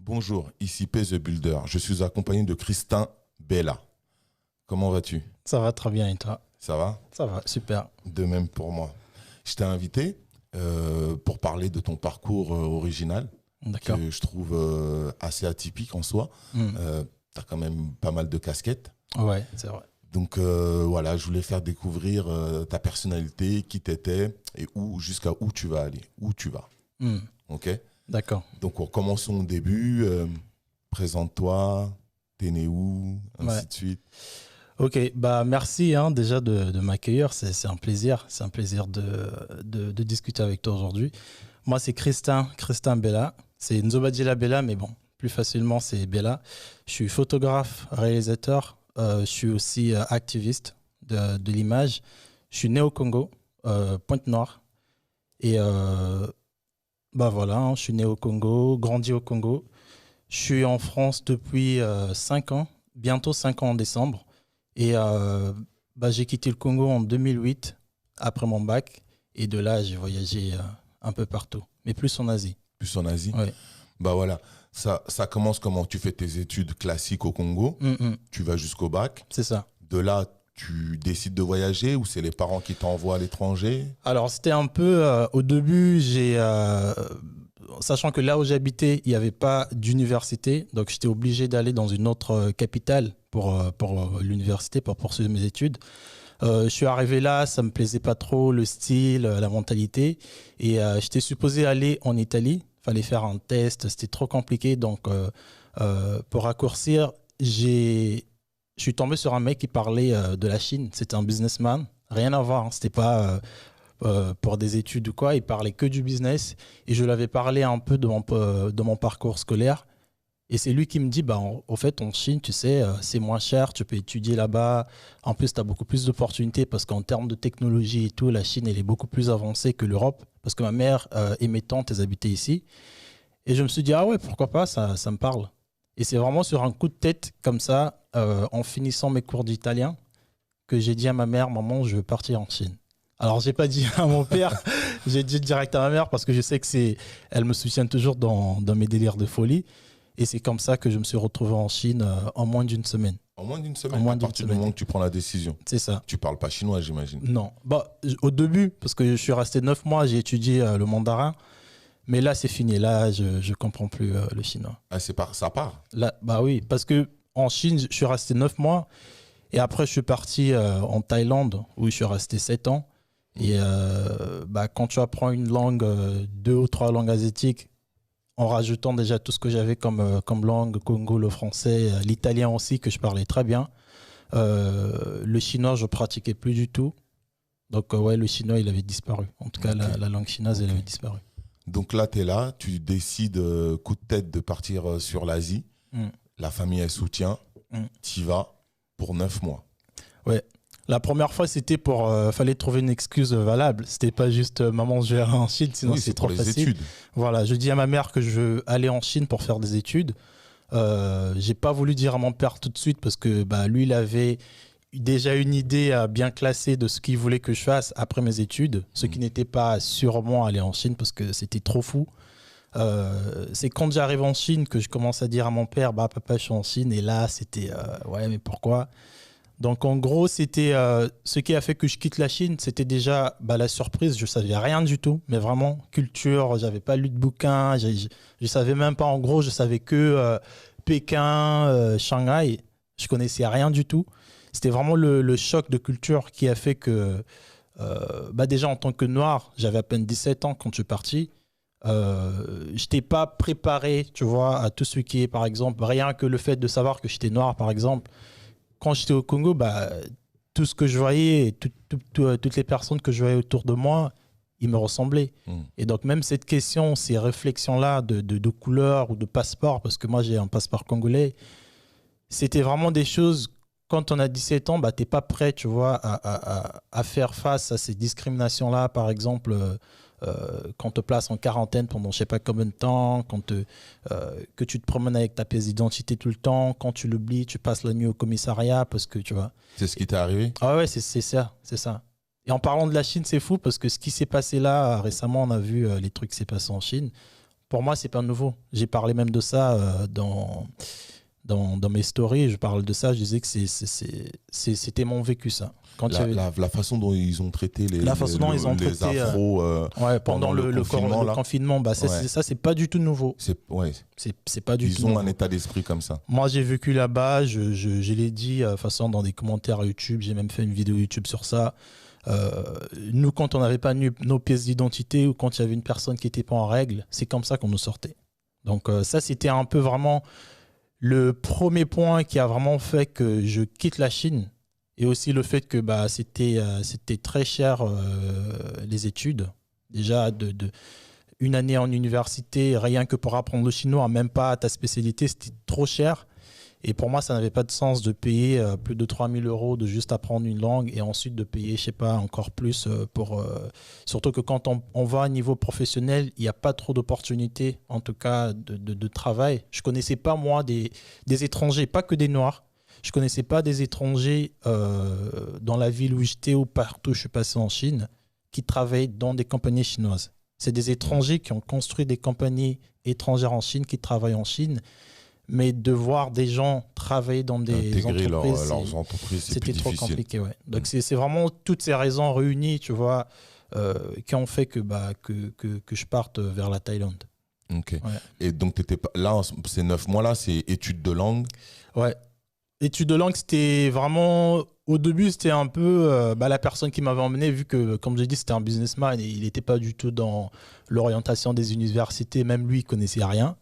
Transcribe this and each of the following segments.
Bonjour, ici P The Builder. Je suis accompagné de Christin Bella. Comment vas-tu? Ça va très bien et toi? Ça va? Ça va, super. De même pour moi. Je t'ai invité pour parler de ton parcours original, D'accord. que je trouve assez atypique en soi. Tu as quand même pas mal de casquettes. Ouais, c'est vrai. Donc voilà, je voulais faire découvrir ta personnalité, qui t'étais et jusqu'à où tu vas aller, où tu vas. Ok? D'accord. Donc commençons au début. Présente-toi, t'es né où, ainsi de suite. Ok, bah merci déjà de m'accueillir. C'est un plaisir. C'est un plaisir de discuter avec toi aujourd'hui. Moi, c'est Christin Bella. C'est Nzobadjila Bella, mais bon, plus facilement, c'est Bella. Je suis photographe, réalisateur. Je suis aussi activiste de l'image. Je suis né au Congo, Pointe-Noire. Et bah voilà, je suis né au Congo, grandi au Congo. Je suis en France depuis 5 ans, bientôt 5 ans en décembre. Et bah, j'ai quitté le Congo en 2008, après mon bac. Et de là, j'ai voyagé un peu partout, mais plus en Asie. Plus en Asie. Ouais. Bah voilà, ça commence comment? Tu fais tes études classiques au Congo, tu vas jusqu'au bac. C'est ça. De là, tu décides de voyager ou c'est les parents qui t'envoient à l'étranger? Alors, c'était un peu, au début, sachant que là où j'habitais, il n'y avait pas d'université. Donc, j'étais obligé d'aller dans une autre capitale pour l'université, pour poursuivre mes études. Je suis arrivé là, ça me plaisait pas trop, le style, la mentalité. Et j'étais supposé aller en Italie. Fallait faire un test, c'était trop compliqué. Donc, pour raccourcir, je suis tombé sur un mec qui parlait de la Chine. C'était un businessman. Rien à voir, c'était pas pour des études ou quoi. Il parlait que du business. Et je lui avais parlé un peu de mon parcours scolaire. Et c'est lui qui me dit, bah, au fait, en Chine, tu sais, c'est moins cher, tu peux étudier là-bas. En plus, tu as beaucoup plus d'opportunités parce qu'en termes de technologie et tout, la Chine, elle est beaucoup plus avancée que l'Europe. Parce que ma mère et mes tantes, elles habitaient ici. Et je me suis dit, ah ouais, pourquoi pas, ça me parle. Et c'est vraiment sur un coup de tête, comme ça, en finissant mes cours d'italien, que j'ai dit à ma mère, maman, je veux partir en Chine. Alors, j'ai pas dit à mon père, j'ai dit direct à ma mère parce que je sais que elle me soutient toujours dans mes délires de folie. Et c'est comme ça que je me suis retrouvé en Chine en moins d'une semaine. En moins d'une semaine, à partir du moment que tu prends la décision. C'est ça. Tu parles pas chinois, j'imagine. Non. Bah, au début, parce que je suis resté 9 mois, j'ai étudié le mandarin. Mais là, c'est fini. Là, je comprends plus le chinois. Ah, ça part? Là, bah oui, parce que en Chine, je suis resté 9 mois. Et après, je suis parti en Thaïlande, où je suis resté 7 ans. Et bah, quand tu apprends une langue, 2 ou 3 langues asiatiques, en rajoutant déjà tout ce que j'avais comme langue, Congo, le français, l'italien aussi, que je parlais très bien. Le chinois, je pratiquais plus du tout. Donc, ouais, le chinois, il avait disparu. En tout cas, la langue chinoise, elle avait disparu. Donc là, tu es là, tu décides, coup de tête, de partir sur l'Asie. La famille, elle soutient. Tu y vas pour 9 mois. Ouais. La première fois, c'était fallait trouver une excuse valable. C'était pas juste maman, je vais aller en Chine, sinon oui, c'est trop pour les facile. études. Voilà, je dis à ma mère que je veux aller en Chine pour faire des études. J'ai pas voulu dire à mon père tout de suite parce que bah, lui, il avait déjà une idée bien classée de ce qu'il voulait que je fasse après mes études, ce qui n'était pas sûrement aller en Chine parce que c'était trop fou. C'est quand j'arrive en Chine que je commence à dire à mon père, bah papa, je suis en Chine, et là, c'était ouais, mais pourquoi? Donc en gros, c'était ce qui a fait que je quitte la Chine, c'était déjà bah, la surprise. Je savais rien du tout, mais vraiment culture. J'avais pas lu de bouquin, je savais même pas. En gros, je savais que Pékin, Shanghai. Je connaissais rien du tout. C'était vraiment le choc de culture qui a fait que bah déjà en tant que noir, j'avais à peine 17 ans quand je suis parti. J'étais pas préparé, tu vois, à tout ce qui est, par exemple, rien que le fait de savoir que j'étais noir, par exemple. Quand j'étais au Congo, bah, tout ce que je voyais, et toutes les personnes que je voyais autour de moi, ils me ressemblaient. Et donc même cette question, ces réflexions-là de couleur ou de passeport, parce que moi j'ai un passeport congolais, c'était vraiment des choses, quand on a 17 ans, bah, tu n'es pas prêt, tu vois, à faire face à ces discriminations-là, par exemple. Quand on te place en quarantaine pendant je sais pas combien de temps, que tu te promènes avec ta pièce d'identité tout le temps, quand tu l'oublies, tu passes la nuit au commissariat parce que tu vois. C'est ce qui t'est arrivé? Ah ouais, c'est ça. Et en parlant de la Chine, c'est fou parce que ce qui s'est passé là récemment, on a vu les trucs qui s'est passé en Chine. Pour moi, c'est pas nouveau. J'ai parlé même de ça dans mes stories. Je parle de ça. Je disais que c'était mon vécu, ça. Quand la façon dont ils ont traité les afros pendant le confinement, ça, c'est pas du tout nouveau. C'est pas du tout nouveau. Ils ont un nouveau. état d'esprit comme ça. Moi, j'ai vécu là-bas. Je l'ai dit dans des commentaires YouTube. J'ai même fait une vidéo YouTube sur ça. Nous, quand on n'avait pas nos pièces d'identité ou quand il y avait une personne qui n'était pas en règle, c'est comme ça qu'on nous sortait. Donc ça, c'était un peu vraiment le premier point qui a vraiment fait que je quitte la Chine. Et aussi le fait que c'était très cher les études. Déjà, une année en université, rien que pour apprendre le chinois, même pas ta spécialité, c'était trop cher. Et pour moi, ça n'avait pas de sens de payer plus de 3 000 € de juste apprendre une langue et ensuite de payer, je sais pas, encore plus surtout que quand on va à un niveau professionnel, il n'y a pas trop d'opportunités, en tout cas de travail. Je connaissais pas, moi, des étrangers, pas que des Noirs. Je connaissais pas des étrangers dans la ville où j'étais ou partout où je suis passé en Chine qui travaillent dans des compagnies chinoises. C'est des étrangers qui ont construit des compagnies étrangères en Chine, qui travaillent en Chine. Mais de voir des gens travailler dans des entreprises, leurs entreprises, c'était trop compliqué. Ouais. Donc c'est vraiment toutes ces raisons réunies, tu vois, qui ont fait que je parte vers la Thaïlande. Ok. Ouais. Et donc t'étais là, ces 9 mois-là, c'est études de langue. Ouais. Études de langue, c'était vraiment... Au début, c'était un peu la personne qui m'avait emmené, vu que, comme j'ai dit, c'était un businessman et il n'était pas du tout dans l'orientation des universités. Même lui, il ne connaissait rien.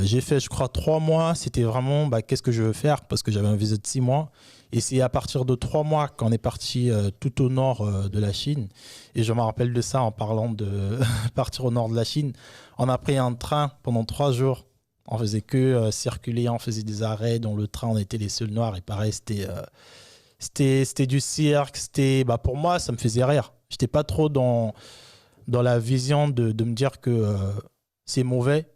J'ai fait, je crois, 3 mois. C'était vraiment qu'est-ce que je veux faire, parce que j'avais un visa de 6 mois. Et c'est à partir de 3 mois qu'on est parti tout au nord de la Chine. Et je me rappelle de ça en parlant de partir au nord de la Chine. On a pris un train pendant 3 jours. On faisait que circuler, on faisait des arrêts. Dans le train, on était les seuls noirs. Et pareil, c'était du cirque. Pour moi, ça me faisait rire. Je n'étais pas trop dans la vision de me dire que c'est mauvais.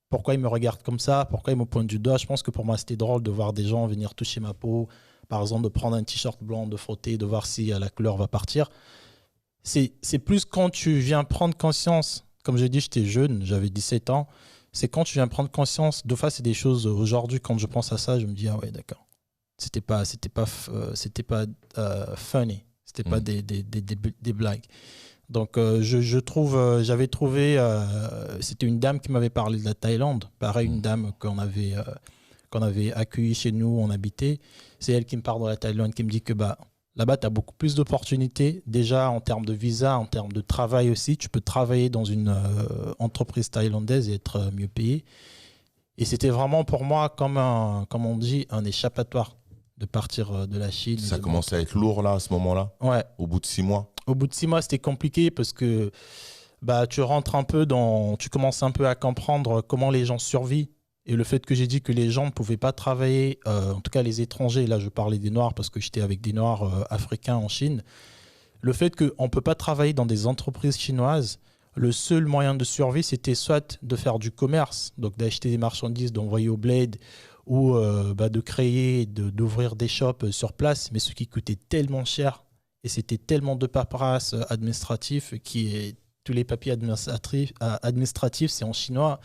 Pourquoi ils me regardent comme ça? Pourquoi ils me pointent du doigt? Je pense que pour moi, c'était drôle de voir des gens venir toucher ma peau. Par exemple, de prendre un t-shirt blanc, de frotter, de voir si la couleur va partir. C'est plus quand tu viens prendre conscience. Comme j'ai dit, j'étais jeune, j'avais 17 ans. C'est quand tu viens prendre conscience. De fois, c'est des choses, aujourd'hui, quand je pense à ça, je me dis, ah ouais, d'accord. C'était pas funny. C'était pas des blagues. Donc, j'avais trouvé, c'était une dame qui m'avait parlé de la Thaïlande. Pareil, une dame qu'on avait accueillie chez nous, on habitait. C'est elle qui me parle de la Thaïlande, qui me dit que là-bas, tu as beaucoup plus d'opportunités. Déjà, en termes de visa, en termes de travail aussi. Tu peux travailler dans une entreprise thaïlandaise et être mieux payé. Et c'était vraiment pour moi, comme on dit, un échappatoire de partir de la Chine. Ça commençait à être lourd là, à ce moment-là? Ouais. Au bout de 6 mois? Au bout de 6 mois, c'était compliqué parce que tu rentres un peu tu commences un peu à comprendre comment les gens survivent. Et le fait que j'ai dit que les gens ne pouvaient pas travailler, en tout cas les étrangers, là je parlais des Noirs parce que j'étais avec des Noirs africains en Chine, le fait qu'on ne peut pas travailler dans des entreprises chinoises, le seul moyen de survie, c'était soit de faire du commerce, donc d'acheter des marchandises, d'envoyer au bled, ou de créer, d'ouvrir des shops sur place, mais ce qui coûtait tellement cher, et c'était tellement de paperasse administratif, tous les papiers administratifs, c'est en chinois.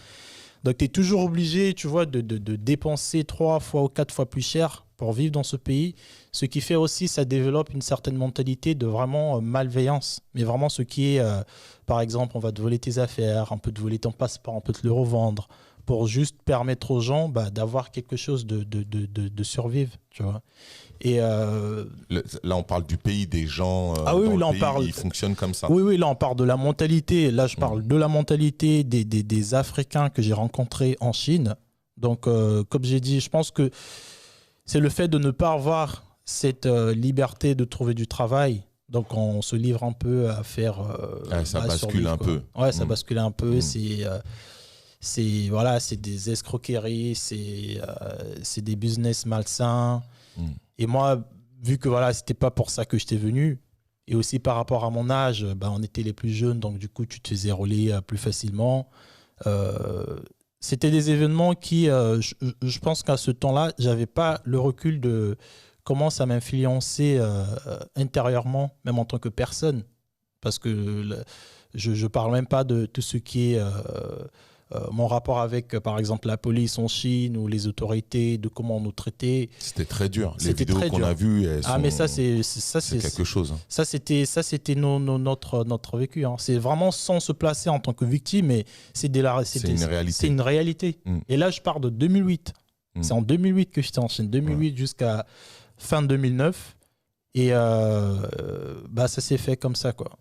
Donc, tu es toujours obligé, tu vois, de dépenser 3 fois ou 4 fois plus cher pour vivre dans ce pays. Ce qui fait aussi, ça développe une certaine mentalité de vraiment malveillance. Mais vraiment, ce qui est, par exemple, on va te voler tes affaires, on peut te voler ton passeport, on peut te le revendre pour juste permettre aux gens d'avoir quelque chose de survivre, tu vois. Et là, on parle du pays, des gens ils fonctionnent comme ça. Oui, là, on parle de la mentalité. Là, je parle de la mentalité des Africains que j'ai rencontrés en Chine. Donc, comme j'ai dit, je pense que c'est le fait de ne pas avoir cette liberté de trouver du travail. Donc, on se livre un peu à faire... ça bascule un peu. Ouais, ça bascule un peu. C'est des escroqueries, c'est des business malsains. Et moi, vu que c'était pas pour ça que j'étais venu, et aussi par rapport à mon âge, on était les plus jeunes, donc du coup, tu te faisais rouler plus facilement. C'était des événements qui, je pense qu'à ce temps-là, j'avais pas le recul de comment ça m'influençait intérieurement, même en tant que personne. Parce que Je parle même pas de tout ce qui est mon rapport avec, par exemple, la police en Chine ou les autorités, de comment on nous traitait. C'était très dur. Les vidéos qu'on a vues, mais ça, c'est quelque chose. Hein. Ça, c'était notre vécu. Hein. C'est vraiment sans se placer en tant que victime, mais c'est une réalité. C'est une réalité. Et là, je pars de 2008. C'est en 2008 que j'étais en Chine, 2008 jusqu'à fin 2009. Et ça s'est fait comme ça, quoi.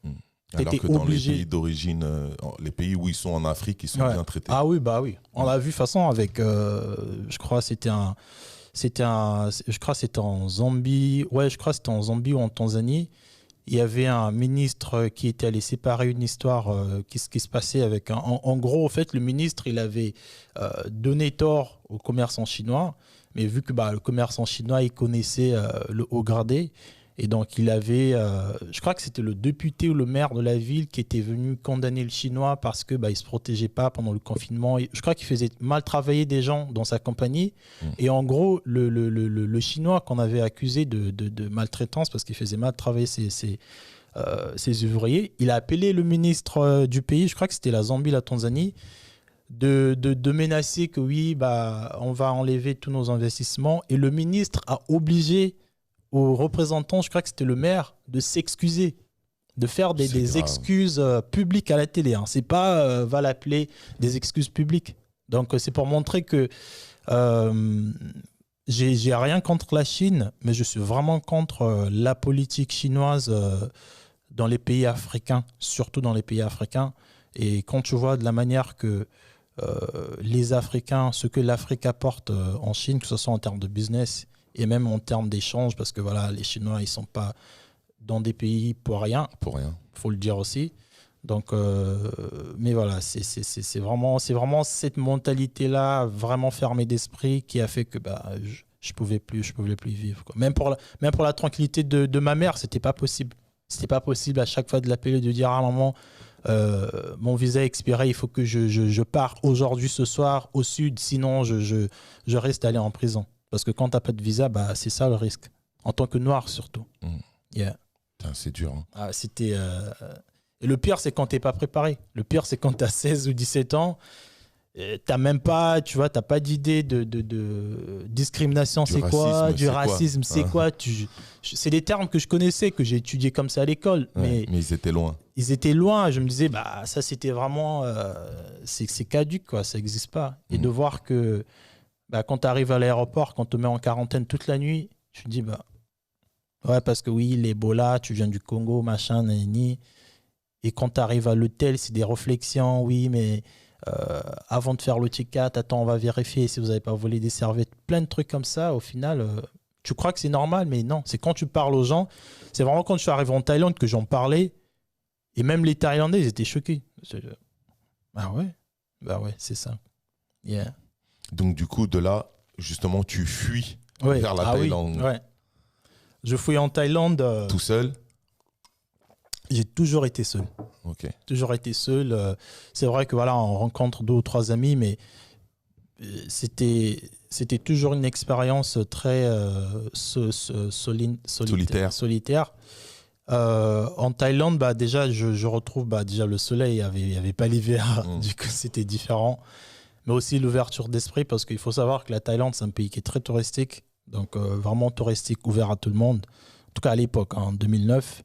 Alors que dans les pays d'origine, les pays où ils sont en Afrique, ils sont bien traités. Ah oui, bah oui. On l'a vu de toute façon avec, je crois c'était en Zambie. Ouais, je crois que c'était en Zambie ou en Tanzanie. Il y avait un ministre qui était allé séparer une histoire qui se passait avec en gros, en fait, le ministre, il avait donné tort aux commerçants chinois, mais vu que le commerçant chinois, il connaissait le haut gradé. Et donc, il avait, je crois que c'était le député ou le maire de la ville qui était venu condamner le Chinois parce qu'il ne se protégeait pas pendant le confinement. Et je crois qu'il faisait mal travailler des gens dans sa compagnie. Et en gros, le Chinois qu'on avait accusé de maltraitance parce qu'il faisait mal travailler ses ouvriers, il a appelé le ministre du pays, je crois que c'était la Zambie, la Tanzanie, de menacer que oui, on va enlever tous nos investissements. Et le ministre a obligé aux représentants, je crois que c'était le maire, de s'excuser, de faire des excuses publiques à la télé. Hein. C'est pas va l'appeler des excuses publiques. Donc c'est pour montrer que j'ai rien contre la Chine, mais je suis vraiment contre la politique chinoise dans les pays africains, surtout dans les pays africains. Et quand tu vois de la manière que les Africains, ce que l'Afrique apporte en Chine, que ce soit en termes de business et même en termes d'échange, parce que voilà, les Chinois, ils ne sont pas dans des pays pour rien. Pour rien. Il faut le dire aussi. Donc, mais voilà, c'est vraiment cette mentalité-là, vraiment fermée d'esprit, qui a fait que je pouvais plus vivre, quoi. Même pour la tranquillité de ma mère, c'était pas possible. C'était pas possible à chaque fois de l'appeler, de dire à maman, mon visa est expiré, il faut que je parte aujourd'hui, ce soir, au sud, sinon je risque d'aller en prison. Parce que quand tu n'as pas de visa, c'est ça le risque. En tant que noir, surtout. Yeah. Putain, c'est dur. Hein. Ah, c'était... Et le pire, c'est quand tu n'es pas préparé. Le pire, c'est quand tu as 16 ou 17 ans, tu n'as même pas, tu vois, tu n'as pas d'idée de discrimination, c'est quoi, du racisme, c'est quoi. C'est des termes que je connaissais, que j'ai étudiés comme ça à l'école. Ouais, mais ils étaient loin. Ils étaient loin. Je me disais, ça, c'était vraiment... c'est caduque, quoi. Ça n'existe pas. Et de voir que... quand tu arrives à l'aéroport, quand on te met en quarantaine toute la nuit, tu te dis, ouais, parce que oui, l'Ebola, tu viens du Congo, machin, nani. Et quand tu arrives à l'hôtel, c'est des réflexions, oui, mais avant de faire le check-out, attends, on va vérifier si vous n'avez pas volé des serviettes, plein de trucs comme ça. Au final, tu crois que c'est normal, mais non. C'est quand tu parles aux gens, c'est vraiment quand je suis arrivé en Thaïlande que j'en parlais. Et même les Thaïlandais, ils étaient choqués. Ah ouais? Ouais, c'est ça. Yeah. Donc, du coup, de là, justement, tu fuis vers la Thaïlande. Oui, ouais. Je fuis en Thaïlande. Tout seul? J'ai toujours été seul. Ok. Toujours été seul. C'est vrai que voilà, on rencontre 2 ou 3 amis, mais c'était toujours une expérience très solitaire. En Thaïlande, déjà, je retrouve déjà le soleil. Il n'y avait pas l'hiver. Du coup, c'était différent. Mais aussi l'ouverture d'esprit, parce qu'il faut savoir que la Thaïlande, c'est un pays qui est très touristique. Donc, vraiment touristique, ouvert à tout le monde. En tout cas, à l'époque, en 2009.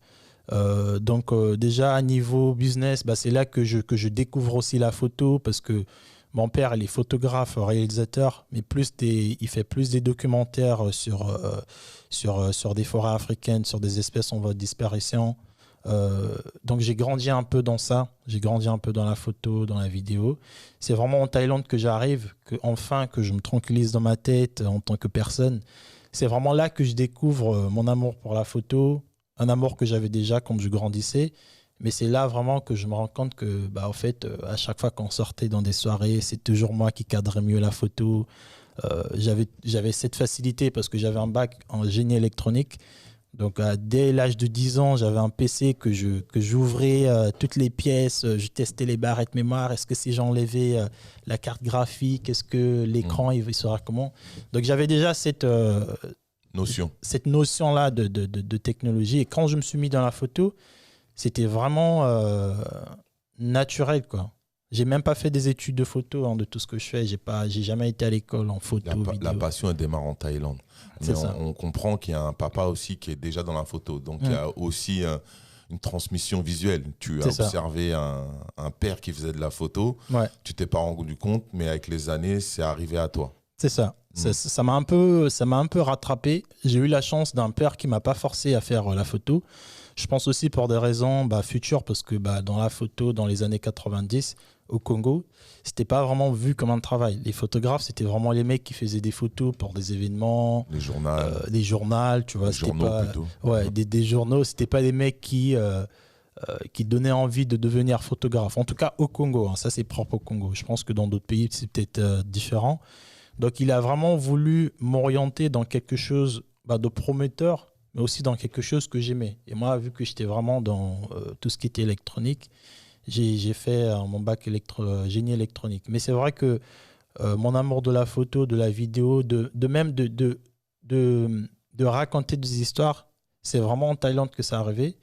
Donc, déjà, à niveau business, c'est là que je découvre aussi la photo, parce que mon père, il est photographe, réalisateur, mais il fait plus des documentaires sur des forêts africaines, sur des espèces en voie de disparition. Donc j'ai grandi un peu dans ça, j'ai grandi un peu dans la photo, dans la vidéo. C'est vraiment en Thaïlande que j'arrive, que je me tranquillise dans ma tête en tant que personne. C'est vraiment là que je découvre mon amour pour la photo, un amour que j'avais déjà quand je grandissais. Mais c'est là vraiment que je me rends compte que, en fait, à chaque fois qu'on sortait dans des soirées, c'est toujours moi qui cadrais mieux la photo. J'avais cette facilité parce que j'avais un bac en génie électronique. Donc, dès l'âge de 10 ans, j'avais un PC que j'ouvrais toutes les pièces. Je testais les barrettes mémoire. Est-ce que si j'enlevais la carte graphique, est-ce que l'écran, il sera comment? Donc, j'avais déjà cette notion-là de technologie. Et quand je me suis mis dans la photo, c'était vraiment naturel, quoi. J'ai même pas fait des études de photo de tout ce que je fais. J'ai jamais été à l'école en photo, vidéo. La passion, elle démarre en Thaïlande. Mais on comprend qu'il y a un papa aussi qui est déjà dans la photo. Donc, il y a aussi une transmission visuelle. Tu as observé un père qui faisait de la photo. Ouais. Tu t'es pas rendu compte, mais avec les années, c'est arrivé à toi. C'est ça. Ça m'a un peu rattrapé. J'ai eu la chance d'un père qui m'a pas forcé à faire la photo. Je pense aussi pour des raisons futures, parce que dans la photo, dans les années 90, au Congo, c'était pas vraiment vu comme un travail. Les photographes, c'était vraiment les mecs qui faisaient des photos pour des événements. Les journaux. Les journaux, tu vois. Les journaux pas, plutôt. Ouais, des journaux. C'était pas des mecs qui donnaient envie de devenir photographe. En tout cas, au Congo. Hein, ça, c'est propre au Congo. Je pense que dans d'autres pays, c'est peut-être différent. Donc, il a vraiment voulu m'orienter dans quelque chose de prometteur, mais aussi dans quelque chose que j'aimais. Et moi, vu que j'étais vraiment dans tout ce qui était électronique, j'ai fait mon bac génie électronique. Mais c'est vrai que mon amour de la photo, de la vidéo, de raconter des histoires, c'est vraiment en Thaïlande que ça arrivait.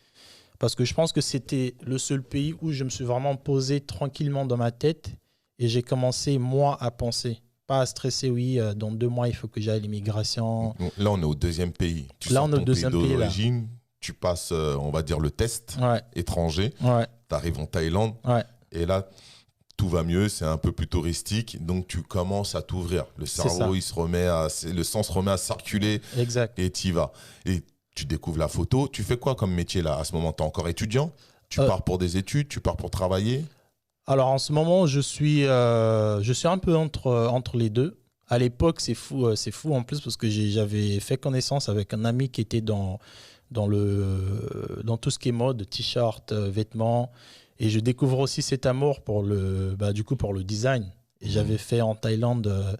Parce que je pense que c'était le seul pays où je me suis vraiment posé tranquillement dans ma tête et j'ai commencé, moi, à penser. Pas à stresser, oui, dans 2 mois, il faut que j'aille à l'immigration. Là, on est au deuxième pays. Là, on est au deuxième pays d'origine. Tu passes, on va dire, le test étranger. Ouais. Tu arrives en Thaïlande. Ouais. Et là, tout va mieux. C'est un peu plus touristique. Donc, tu commences à t'ouvrir. Le cerveau, le sang se remet à circuler. Exact. Et tu y vas. Et tu découvres la photo. Tu fais quoi comme métier là? À ce moment, tu es encore étudiant? Tu pars pour des études? Tu pars pour travailler? Alors, en ce moment, je suis un peu entre les deux. À l'époque, c'est fou en plus parce que j'avais fait connaissance avec un ami qui était dans tout ce qui est mode, t-shirt, vêtements. Et je découvre aussi cet amour pour le design. Et j'avais fait en Thaïlande,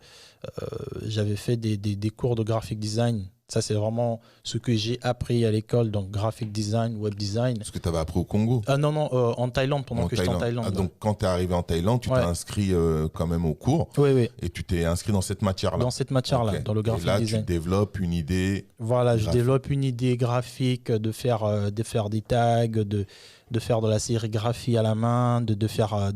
j'avais fait des cours de graphic design. Ça, c'est vraiment ce que j'ai appris à l'école, donc graphic design, web design. Ce que tu avais appris au Congo? Non, en Thaïlande, pendant que j'étais en Thaïlande. Donc, quand tu es arrivé en Thaïlande, tu t'es inscrit quand même au cours. Oui. Et tu t'es inscrit dans cette matière-là? Dans cette matière-là, dans le graphic design. Et là, tu développes une idée. Voilà, je développe une idée graphique, de faire des tags, de faire de la sérigraphie à la main, de faire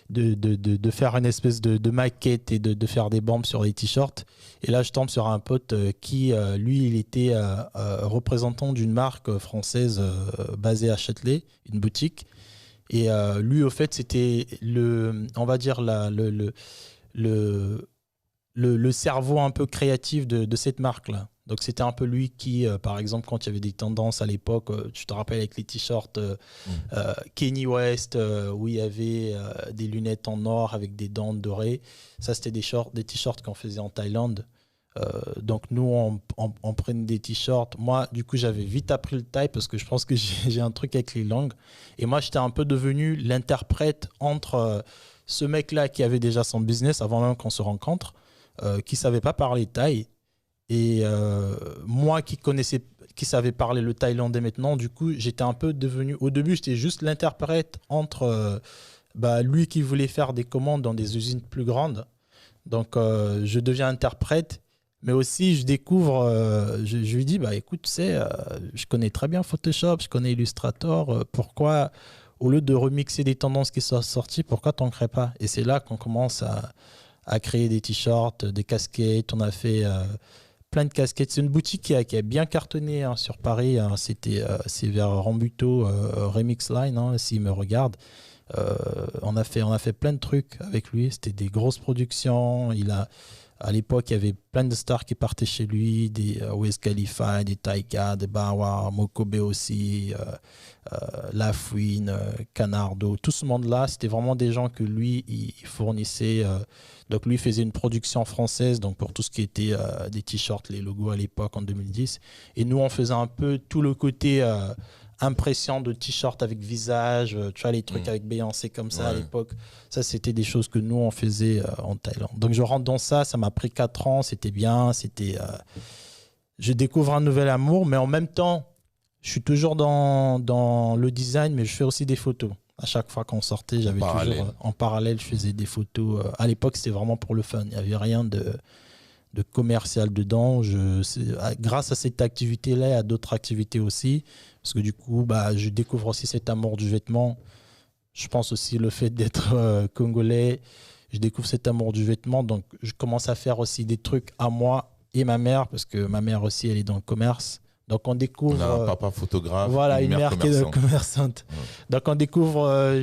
de faire une espèce de maquette et de faire des bombes sur les t-shirts. Et là, je tombe sur un pote qui, lui, il était représentant d'une marque française basée à Châtelet, une boutique. Et lui, au fait, c'était on va dire le cerveau un peu créatif de cette marque-là. Donc, c'était un peu lui qui, par exemple, quand il y avait des tendances à l'époque, tu te rappelles avec les t-shirts Kanye West, où il y avait des lunettes en or avec des dents dorées. Ça, c'était des t-shirts qu'on faisait en Thaïlande. Donc, nous, on prenait des t-shirts. Moi, du coup, j'avais vite appris le thaï parce que je pense que j'ai un truc avec les langues. Et moi, j'étais un peu devenu l'interprète entre ce mec-là qui avait déjà son business avant même qu'on se rencontre, qui ne savait pas parler thaï. Et moi qui savais parler le thaïlandais maintenant, du coup, j'étais un peu devenu... Au début, j'étais juste l'interprète entre lui qui voulait faire des commandes dans des usines plus grandes. Donc, je deviens interprète. Mais aussi, je découvre... je lui dis, écoute, tu sais, je connais très bien Photoshop, je connais Illustrator. Pourquoi, au lieu de remixer des tendances qui sont sorties, pourquoi t'en crées pas? Et c'est là qu'on commence à créer des t-shirts, des casquettes. On a fait... plein de casquettes. C'est une boutique qui a bien cartonné sur Paris. C'est vers Rambuteau, Remix Line, s'il me regarde. On a fait plein de trucs avec lui. C'était des grosses productions. À l'époque, il y avait plein de stars qui partaient chez lui, des Wiz Khalifa, des Taika, des Bawa, Mokobe aussi, Lafouine, Canardo. Tout ce monde-là, c'était vraiment des gens que lui, il fournissait. Donc, lui faisait une production française donc pour tout ce qui était des t-shirts, les logos à l'époque en 2010. Et nous, on faisait un peu tout le côté impression de t-shirt avec visage, tu vois, les trucs avec Beyoncé comme ça à l'époque. Ça, c'était des choses que nous, on faisait en Thaïlande. Donc, je rentre dans ça m'a pris 4 ans, c'était bien. Je découvre un nouvel amour, mais en même temps, je suis toujours dans le design, mais je fais aussi des photos. À chaque fois qu'on sortait, j'avais toujours en parallèle, je faisais des photos. À l'époque, c'était vraiment pour le fun. Il n'y avait rien de commercial dedans. Grâce à cette activité-là et à d'autres activités aussi, parce que du coup, je découvre aussi cet amour du vêtement. Je pense aussi le fait d'être congolais. Je découvre cet amour du vêtement. Donc, je commence à faire aussi des trucs à moi et ma mère, parce que ma mère aussi, elle est dans le commerce. Donc, on découvre... On a un papa photographe, voilà, une mère qui est commerçante. Ouais. Donc, on découvre...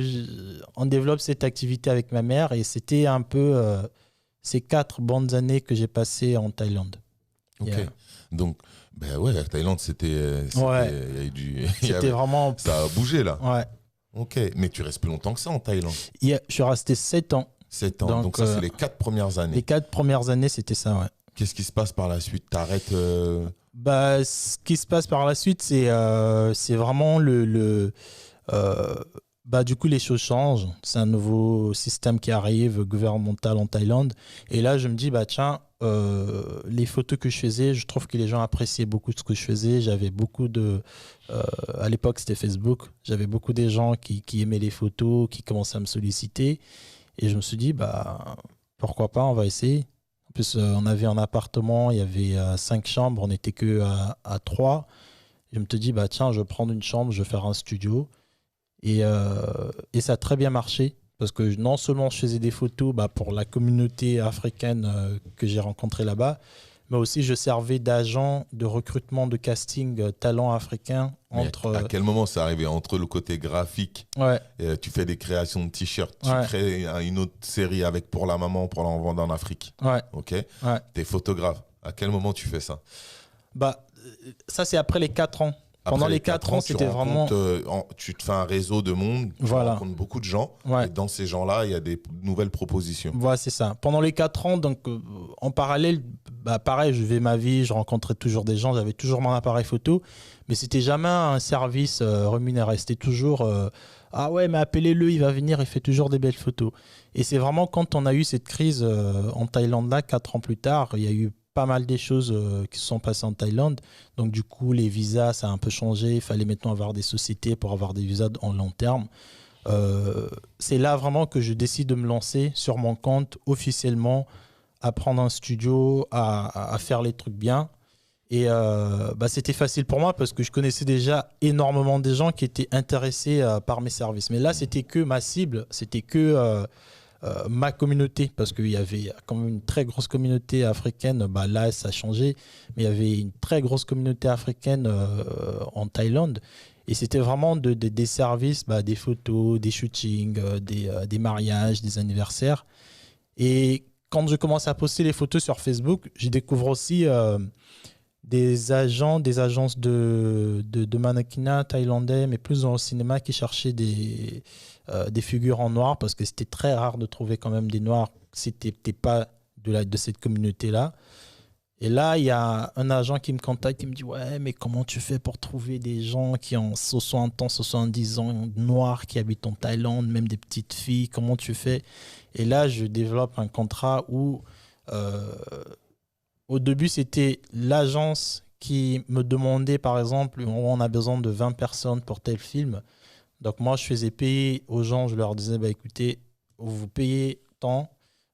on développe cette activité avec ma mère. Et c'était un peu ces 4 bonnes années que j'ai passées en Thaïlande. Ok. Donc, ben ouais, la Thaïlande, c'était c'était vraiment... Ça a bougé, là. Ouais. Ok. Mais tu restes plus longtemps que ça en Thaïlande. Je suis resté 7 ans. 7 ans. Donc ça, c'est les 4 premières années. Les 4 premières années, c'était ça, ouais. Qu'est-ce qui se passe par la suite? T'arrêtes Ce qui se passe par la suite, c'est vraiment du coup, les choses changent. C'est un nouveau système qui arrive, gouvernemental en Thaïlande. Et là, je me dis, tiens, les photos que je faisais, je trouve que les gens appréciaient beaucoup ce que je faisais. J'avais beaucoup de... à l'époque, c'était Facebook. J'avais beaucoup de gens qui aimaient les photos, qui commençaient à me solliciter. Et je me suis dit, pourquoi pas, on va essayer. En plus, on avait un appartement, il y avait 5 chambres, on n'était que à 3. Je me suis dit, tiens, je vais prendre une chambre, je vais faire un studio. Et ça a très bien marché, parce que non seulement je faisais des photos pour la communauté africaine que j'ai rencontrée là-bas, mais aussi je servais d'agent de recrutement de casting talent africain. À quel moment c'est arrivé? Entre le côté graphique, ouais. Tu fais des créations de t-shirts, tu crées une autre série avec Pour la maman, pour l'en vendre en Afrique. Ouais. Ok. T'es photographe. À quel moment tu fais ça? Ça, c'est après les 4 ans. Pendant les 4 ans, c'était vraiment... tu te fais un réseau de monde, tu rencontres beaucoup de gens, et dans ces gens-là, il y a des nouvelles propositions. Voilà, c'est ça. Pendant les 4 ans, donc, en parallèle, pareil, je vivais ma vie, je rencontrais toujours des gens, j'avais toujours mon appareil photo, mais c'était jamais un service rémunéré. C'était toujours ah ouais, mais appelez-le, il va venir, il fait toujours des belles photos. Et c'est vraiment quand on a eu cette crise en Thaïlande, là, 4 ans plus tard, il y a eu pas mal des choses qui se sont passées en Thaïlande. Donc du coup, les visas, ça a un peu changé. Il fallait maintenant avoir des sociétés pour avoir des visas en long terme. C'est là vraiment que je décide de me lancer sur mon compte officiellement, à prendre un studio, à faire les trucs bien. Et c'était facile pour moi parce que je connaissais déjà énormément de gens qui étaient intéressés par mes services. Mais là, c'était que ma cible, c'était que ma communauté, parce qu'il y avait quand même une très grosse communauté africaine. Là, ça a changé, mais il y avait une très grosse communauté africaine en Thaïlande. Et c'était vraiment des services, des photos, des shootings, des mariages, des anniversaires. Et quand je commence à poster les photos sur Facebook, je découvre aussi des agences de mannequinat thaïlandais, mais plus dans le cinéma, qui cherchaient des figures en noir, parce que c'était très rare de trouver quand même des noirs si tu n'étais pas de cette communauté-là. Et là, il y a un agent qui me contacte, qui me dit « Ouais, mais comment tu fais pour trouver des gens qui ont 60 ans, 70 ans, noirs, qui habitent en Thaïlande, même des petites filles, comment tu fais ?» Et là, je développe un contrat où, au début, c'était l'agence qui me demandait, par exemple, on a besoin de 20 personnes pour tel film. Donc moi, je faisais payer aux gens, je leur disais, écoutez, vous payez tant,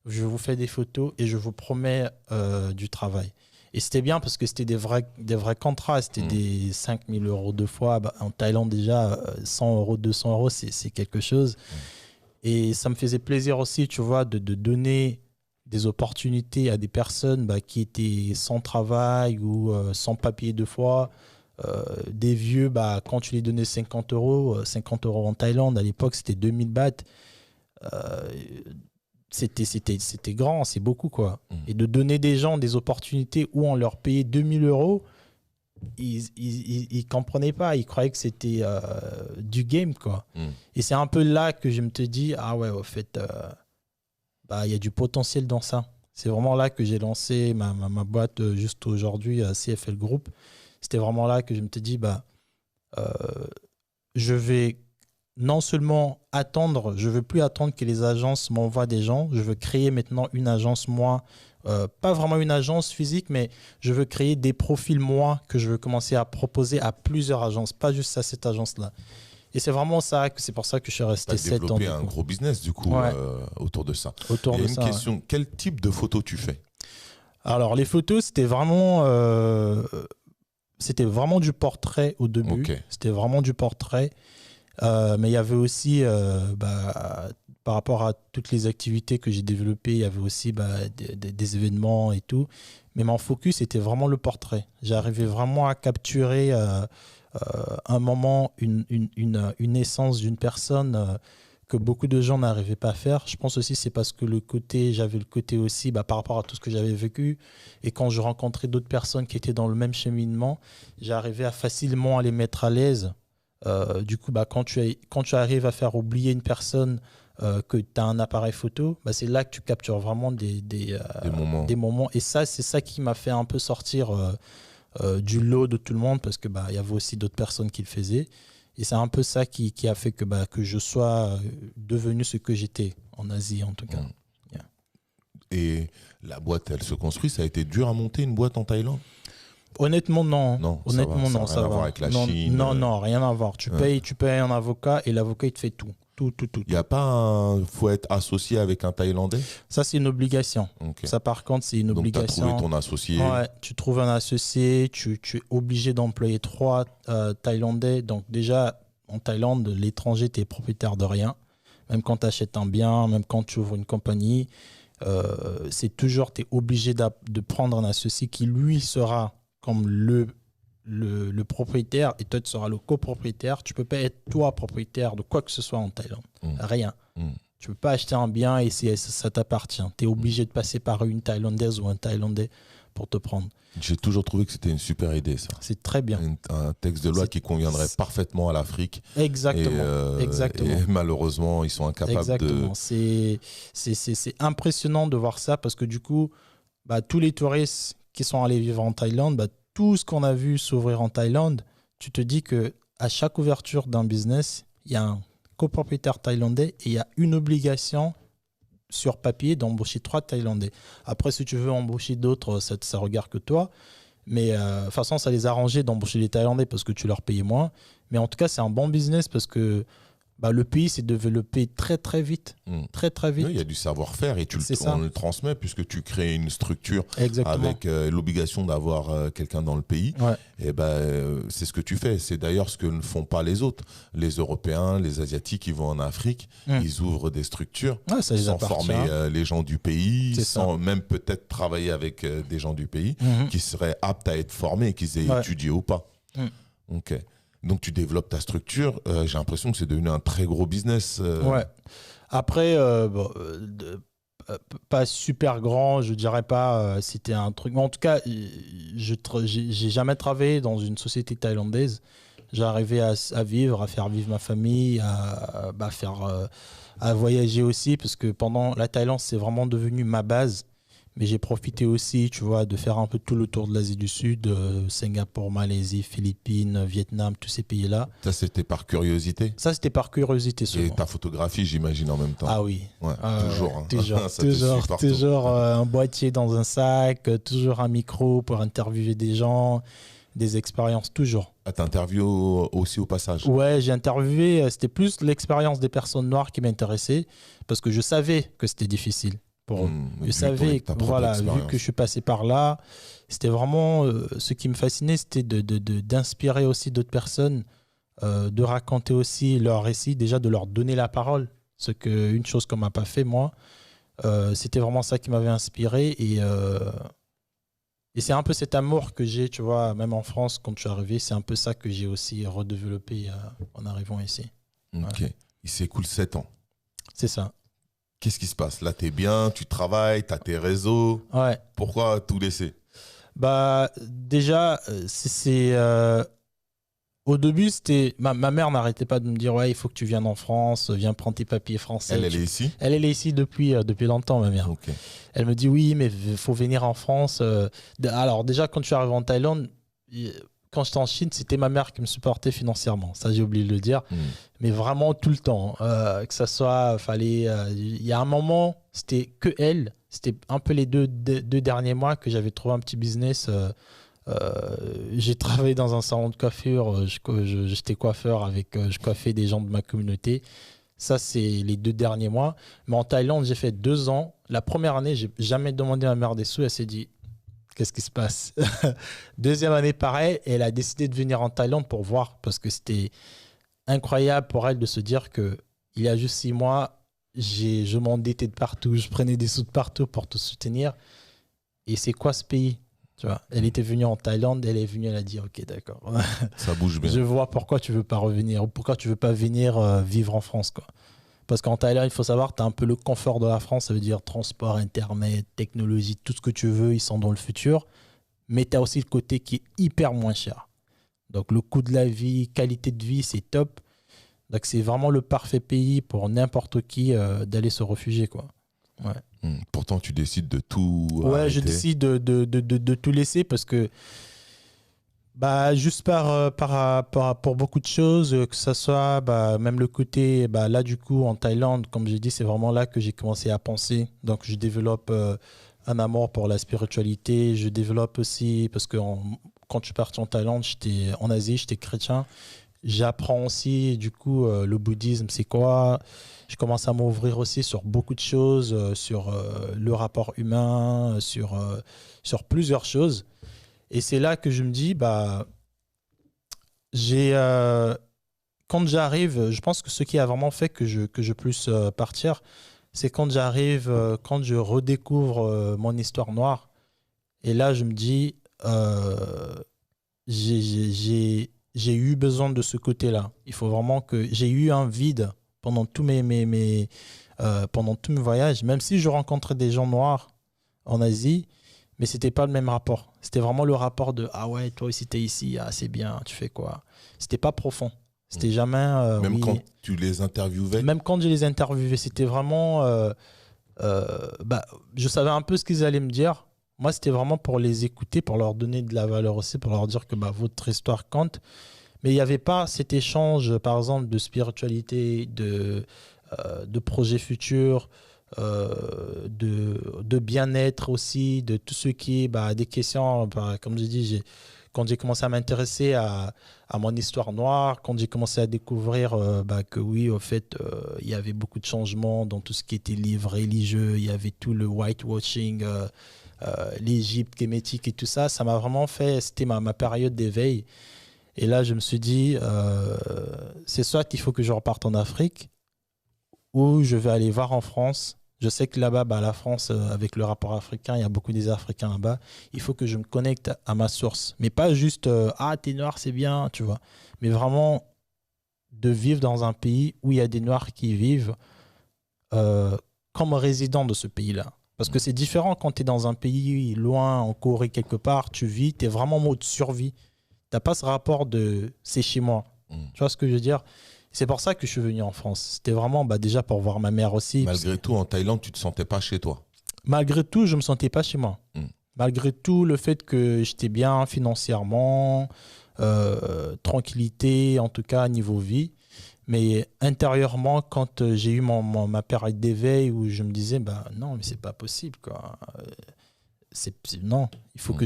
je vous fais des photos et je vous promets du travail. Et c'était bien parce que c'était des vrais contrats, c'était des 5 000 € 2 fois. En Thaïlande, déjà, 100 €, 200 €, c'est quelque chose. Et ça me faisait plaisir aussi, tu vois, de donner des opportunités à des personnes qui étaient sans travail ou sans papier 2 fois. Des vieux, quand tu les donnais 50 €, 50 € en Thaïlande, à l'époque, c'était 2000 bahts. C'était grand, c'est beaucoup, quoi. Et de donner des gens des opportunités où on leur payait 2000 €, ils comprenaient pas, ils croyaient que c'était du game, quoi. Et c'est un peu là que je me dis, ah ouais, au fait, il y a du potentiel dans ça. C'est vraiment là que j'ai lancé ma boîte juste aujourd'hui, CFL Group. C'était vraiment là que je me suis dit, je vais non seulement attendre, je ne veux plus attendre que les agences m'envoient des gens, je veux créer maintenant une agence, moi, pas vraiment une agence physique, mais je veux créer des profils, moi, que je veux commencer à proposer à plusieurs agences, pas juste à cette agence-là. Et c'est vraiment ça, c'est pour ça que je suis resté 7 ans. Tu as développé un gros business, du coup, autour de ça. Autour de ça, une question, quel type de photos tu fais? Alors, les photos, c'était vraiment du portrait au début. Okay. C'était vraiment du portrait. Mais il y avait aussi, par rapport à toutes les activités que j'ai développées, il y avait aussi des événements et tout. Mais mon focus était vraiment le portrait. J'arrivais vraiment à capturer un moment, une essence d'une personne que beaucoup de gens n'arrivaient pas à faire. Je pense aussi que c'est parce que j'avais le côté aussi par rapport à tout ce que j'avais vécu. Et quand je rencontrais d'autres personnes qui étaient dans le même cheminement, j'arrivais à facilement à les mettre à l'aise. Du coup, quand tu arrives à faire oublier une personne que tu as un appareil photo, c'est là que tu captures vraiment des moments. Et ça, c'est ça qui m'a fait un peu sortir du lot de tout le monde, parce que il y avait aussi d'autres personnes qui le faisaient. Et c'est un peu ça qui a fait que je sois devenu ce que j'étais en Asie, en tout cas. Yeah. Et la boîte, elle se construit. Ça a été dur à monter une boîte en Thaïlande? Honnêtement, non. Honnêtement, non. Ça n'a rien à voir avec la Chine. Non, rien à voir. Tu payes un avocat et l'avocat, il te fait tout. Tout. Il n'y a pas faut être associé avec un Thaïlandais? Ça, c'est une obligation. Okay. Ça, par contre, c'est une obligation. Donc, tu as trouvé ton associé. Ouais, tu trouves un associé, tu es obligé d'employer 3 Thaïlandais. Donc, déjà, en Thaïlande, l'étranger, tu es propriétaire de rien. Même quand tu achètes un bien, même quand tu ouvres une compagnie, c'est toujours, tu es obligé de prendre un associé qui, lui, sera comme le propriétaire, et toi tu seras le copropriétaire. Tu peux pas être toi propriétaire de quoi que ce soit en Thaïlande. Rien. Tu peux pas acheter un bien et ça t'appartient. Tu es obligé de passer par une Thaïlandaise ou un Thaïlandais pour te prendre. J'ai toujours trouvé que c'était une super idée, ça. C'est très bien. Un texte de loi qui conviendrait parfaitement à l'Afrique. Exactement. Et malheureusement, ils sont incapables de... C'est impressionnant de voir ça, parce que du coup, tous les touristes qui sont allés vivre en Thaïlande, tout ce qu'on a vu s'ouvrir en Thaïlande, tu te dis qu'à chaque ouverture d'un business, il y a un copropriétaire thaïlandais et il y a une obligation sur papier d'embaucher 3 Thaïlandais. Après, si tu veux embaucher d'autres, ça regarde que toi. Mais de toute façon, ça les a arrangés d'embaucher les Thaïlandais parce que tu leur payais moins. Mais en tout cas, c'est un bon business parce que le pays s'est développé très très vite. Très très vite. Oui, il y a du savoir-faire et on le transmet, puisque tu crées une structure. Exactement. Avec l'obligation d'avoir quelqu'un dans le pays. Ouais. Et c'est ce que tu fais. C'est d'ailleurs ce que ne font pas les autres. Les Européens, les Asiatiques, ils vont en Afrique, ils ouvrent des structures sans former les gens du pays, sans même peut-être travailler avec des gens du pays qui seraient aptes à être formés, qu'ils aient étudié ou pas. Ok. Donc, tu développes ta structure. J'ai l'impression que c'est devenu un très gros business. Ouais. Après, pas super grand, je dirais pas. C'était un truc. Mais en tout cas, j'ai jamais travaillé dans une société thaïlandaise. J'arrivais à vivre, à faire vivre ma famille, à voyager aussi, parce que pendant la Thaïlande, c'est vraiment devenu ma base. Mais j'ai profité aussi, tu vois, de faire un peu tout le tour de l'Asie du Sud, Singapour, Malaisie, Philippines, Vietnam, tous ces pays-là. Ça, c'était par curiosité? Ça, c'était par curiosité souvent. Et ta photographie, j'imagine, en même temps? Ah oui. Ouais, toujours. Toujours un boîtier dans un sac, toujours un micro pour interviewer des gens, des expériences, toujours. Ah, t'interviews aussi au passage? Ouais, j'ai interviewé. C'était plus l'expérience des personnes noires qui m'intéressait, parce que je savais que c'était difficile. Je savais, vu que je suis passé par là, c'était vraiment ce qui me fascinait, c'était d'inspirer aussi d'autres personnes, de raconter aussi leur récit, déjà de leur donner la parole, une chose qu'on m'a pas fait moi. C'était vraiment ça qui m'avait inspiré, et c'est un peu cet amour que j'ai, tu vois, même en France, quand je suis arrivé, c'est un peu ça que j'ai aussi redéveloppé en arrivant ici. Ok, ouais. Il s'écoule 7 ans. C'est ça. Qu'est-ce qui se passe? Là, t'es bien, tu travailles, t'as tes réseaux. Ouais. Pourquoi tout laisser? Déjà, au début, c'était ma mère n'arrêtait pas de me dire ouais, il faut que tu viennes en France, viens prendre tes papiers français. Elle est ici? Elle est ici depuis longtemps, ma mère. Okay. Elle me dit oui, mais il faut venir en France. Alors déjà, quand je suis arrivé en Thaïlande, quand j'étais en Chine, c'était ma mère qui me supportait financièrement. Ça, j'ai oublié de le dire. Mais vraiment tout le temps. Que ça soit, il y a un moment, c'était que elle. C'était un peu les deux derniers mois que j'avais trouvé un petit business. J'ai travaillé dans un salon de coiffure. J'étais coiffeur je coiffais des gens de ma communauté. Ça, c'est les 2 derniers mois. Mais en Thaïlande, j'ai fait 2 ans. La première année, j'ai jamais demandé à ma mère des sous. Elle s'est dit, qu'est-ce qui se passe? Deuxième année, pareil, elle a décidé de venir en Thaïlande pour voir, parce que c'était incroyable pour elle de se dire qu'il y a juste 6 mois, je m'endettais de partout, je prenais des sous de partout pour te soutenir. Et c'est quoi ce pays? Tu vois, elle était venue en Thaïlande, elle est venue, elle a dit ok, d'accord. Ça bouge bien. Je vois pourquoi tu veux pas revenir ou pourquoi tu veux pas venir vivre en France, quoi. Parce qu'en Thaïlande, il faut savoir, tu as un peu le confort de la France, ça veut dire transport, internet, technologie, tout ce que tu veux, ils sont dans le futur. Mais tu as aussi le côté qui est hyper moins cher. Donc le coût de la vie, qualité de vie, c'est top. Donc c'est vraiment le parfait pays pour n'importe qui d'aller se réfugier, quoi. Ouais. Pourtant, tu décides de tout Ouais, arrêter. je décide de tout laisser parce que juste pour beaucoup de choses, que ce soit même le côté, là du coup en Thaïlande, comme j'ai dit, c'est vraiment là que j'ai commencé à penser. Donc je développe un amour pour la spiritualité. Je développe aussi, parce que quand je suis parti en Thaïlande, en Asie, j'étais chrétien. J'apprends aussi du coup le bouddhisme, c'est quoi. Je commence à m'ouvrir aussi sur beaucoup de choses, sur le rapport humain, sur plusieurs choses. Et c'est là que je me dis, quand j'arrive, je pense que ce qui a vraiment fait que je puisse partir, c'est quand j'arrive, quand je redécouvre mon histoire noire. Et là, je me dis, j'ai eu besoin de ce côté-là. Il faut vraiment que j'ai eu un vide pendant tous mes voyages, même si je rencontrais des gens noirs en Asie, mais c'était pas le même rapport. C'était vraiment le rapport de ah ouais, toi aussi t'es ici, ah c'est bien, tu fais quoi. C'était pas profond. C'était jamais. Même quand tu les interviewais. Même quand je les interviewais, c'était vraiment. Je savais un peu ce qu'ils allaient me dire. Moi, c'était vraiment pour les écouter, pour leur donner de la valeur aussi, pour leur dire que votre histoire compte. Mais il n'y avait pas cet échange, par exemple, de spiritualité, de projets futurs, de bien-être aussi, de tout ce qui est des questions. Comme je dis, quand j'ai commencé à m'intéresser à mon histoire noire, quand j'ai commencé à découvrir que oui, au fait, il y avait beaucoup de changements dans tout ce qui était livre religieux, il y avait tout le whitewashing, l'Égypte kémétique et tout ça, ça m'a vraiment fait, c'était ma période d'éveil. Et là, je me suis dit, c'est soit qu'il faut que je reparte en Afrique ou je vais aller voir en France. Je sais que là-bas, la France, avec le rapport africain, il y a beaucoup des Africains là-bas. Il faut que je me connecte à ma source. Mais pas juste, t'es noir, c'est bien, tu vois. Mais vraiment de vivre dans un pays où il y a des Noirs qui vivent comme résidents de ce pays-là. Parce que c'est différent quand tu es dans un pays loin, en Corée, quelque part, tu vis, tu es vraiment en mode survie. Tu n'as pas ce rapport de « c'est chez moi ». Tu vois ce que je veux dire ? C'est pour ça que je suis venu en France. C'était vraiment déjà pour voir ma mère aussi. Malgré tout, en Thaïlande, tu ne te sentais pas chez toi ? Malgré tout, je ne me sentais pas chez moi. Malgré tout, le fait que j'étais bien financièrement, tranquillité, en tout cas, niveau vie. Mais intérieurement, quand j'ai eu ma période d'éveil où je me disais, non, mais c'est pas possible, quoi. Non, il faut que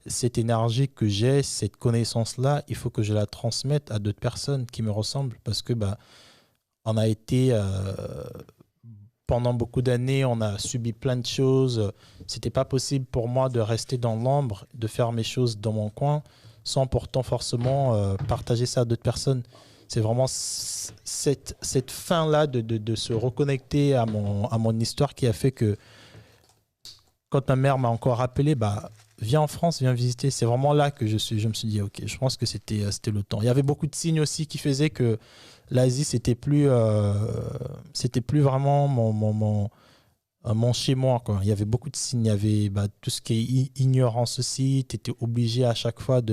cette énergie que j'ai, cette connaissance-là, il faut que je la transmette à d'autres personnes qui me ressemblent parce que on a été pendant beaucoup d'années, on a subi plein de choses. C'était pas possible pour moi de rester dans l'ombre, de faire mes choses dans mon coin, sans pourtant forcément partager ça à d'autres personnes. C'est vraiment cette fin-là de se reconnecter à mon histoire qui a fait que quand ma mère m'a encore appelé, viens en France, viens visiter. C'est vraiment là que je me suis dit, ok, je pense que c'était le temps. Il y avait beaucoup de signes aussi qui faisaient que l'Asie, c'était plus vraiment mon chez-moi, quoi. Il y avait beaucoup de signes. Il y avait tout ce qui est ignorance aussi. Tu étais obligé à chaque fois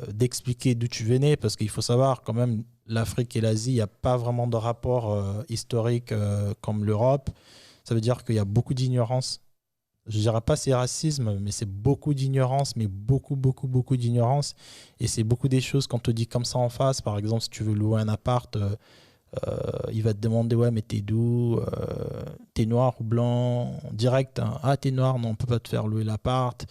d'expliquer d'où tu venais parce qu'il faut savoir quand même, l'Afrique et l'Asie, il n'y a pas vraiment de rapport historique comme l'Europe. Ça veut dire qu'il y a beaucoup d'ignorance. Je ne dirais pas c'est racisme, mais c'est beaucoup d'ignorance, mais beaucoup, beaucoup, beaucoup d'ignorance. Et c'est beaucoup des choses qu'on te dit comme ça en face. Par exemple, si tu veux louer un appart, il va te demander, ouais, mais t'es d'où ? T'es noir ou blanc ? Direct, hein. Ah, t'es noir, non, on ne peut pas te faire louer l'appart.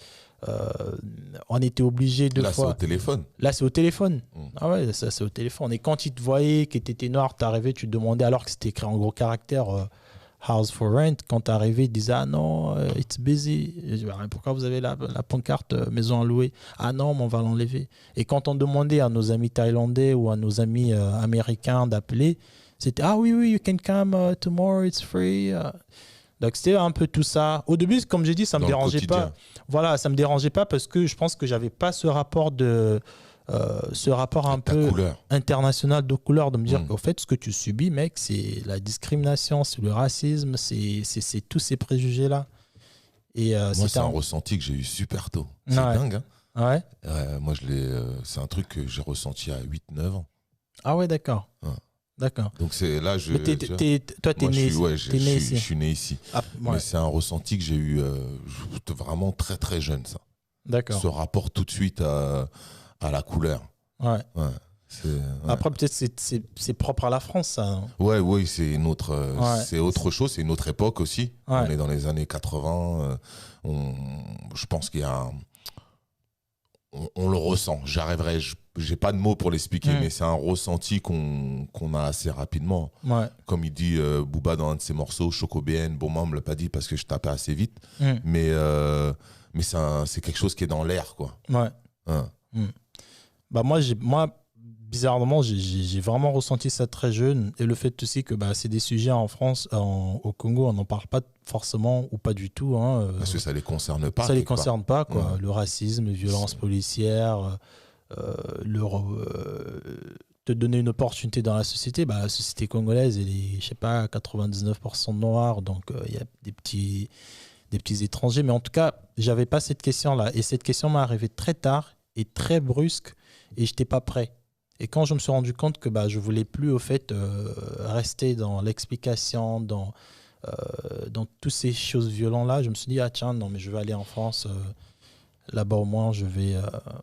On était obligé de Là, c'est au téléphone. Là, c'est au téléphone. Ah ouais, ça, c'est au téléphone. Et quand ils te voyaient que t'étais noir, t'arrivais, tu te demandais, alors que c'était écrit en gros caractères... house for rent. Quand tu arrivé, ils disaient ah non, it's busy. Et je dis, pourquoi vous avez la pancarte maison à louer? Ah non, mais on va l'enlever. Et quand on demandait à nos amis thaïlandais ou à nos amis américains d'appeler, c'était ah oui, you can come tomorrow, it's free. Donc c'était un peu tout ça. Au début, comme j'ai dit, ça me dérangeait pas. Voilà, ça me dérangeait pas parce que je pense que j'avais pas ce rapport un peu international de couleur, de me dire qu'au fait, ce que tu subis, mec, c'est la discrimination, c'est le racisme, c'est tous ces préjugés-là. Et moi, c'est un ressenti que j'ai eu super tôt. C'est dingue. Hein. Moi, c'est un truc que j'ai ressenti à 8-9 ans. Ah ouais, d'accord. Ouais. D'accord. Donc c'est là, toi, t'es né ici. Je suis né ici. Ah, ouais. Mais c'est un ressenti que j'ai eu vraiment très très jeune, ça. D'accord. Ce rapport tout de suite à la couleur. Ouais. Après, peut-être c'est propre à la France, ça. Hein. Oui, c'est c'est autre chose, c'est une autre époque aussi. Ouais. On est dans les années 80. Je pense qu'il y a on le ressent. J'ai pas de mots pour l'expliquer, mais c'est un ressenti qu'on a assez rapidement. Ouais. Comme il dit Booba dans un de ses morceaux, Choco BN, bon, moi, on me l'a pas dit parce que je tapais assez vite. Mais c'est quelque chose qui est dans l'air, quoi. Ouais. Bah moi, bizarrement, j'ai vraiment ressenti ça très jeune. Et le fait aussi que c'est des sujets en France, au Congo, on n'en parle pas forcément ou pas du tout. Hein. Parce que ça ne les concerne pas. Ça ne les concerne pas, quoi. Le racisme, les violences policières, te donner une opportunité dans la société. La société congolaise, elle est, je sais pas, 99% noirs. Donc, il y a des petits étrangers. Mais en tout cas, je n'avais pas cette question-là. Et cette question m'est arrivée très tard et très brusque. Et je n'étais pas prêt. Et quand je me suis rendu compte que je ne voulais plus au fait rester dans l'explication, dans toutes ces choses violentes-là, je me suis dit, ah tiens, non, mais je vais aller en France. Là-bas, au moins, je vais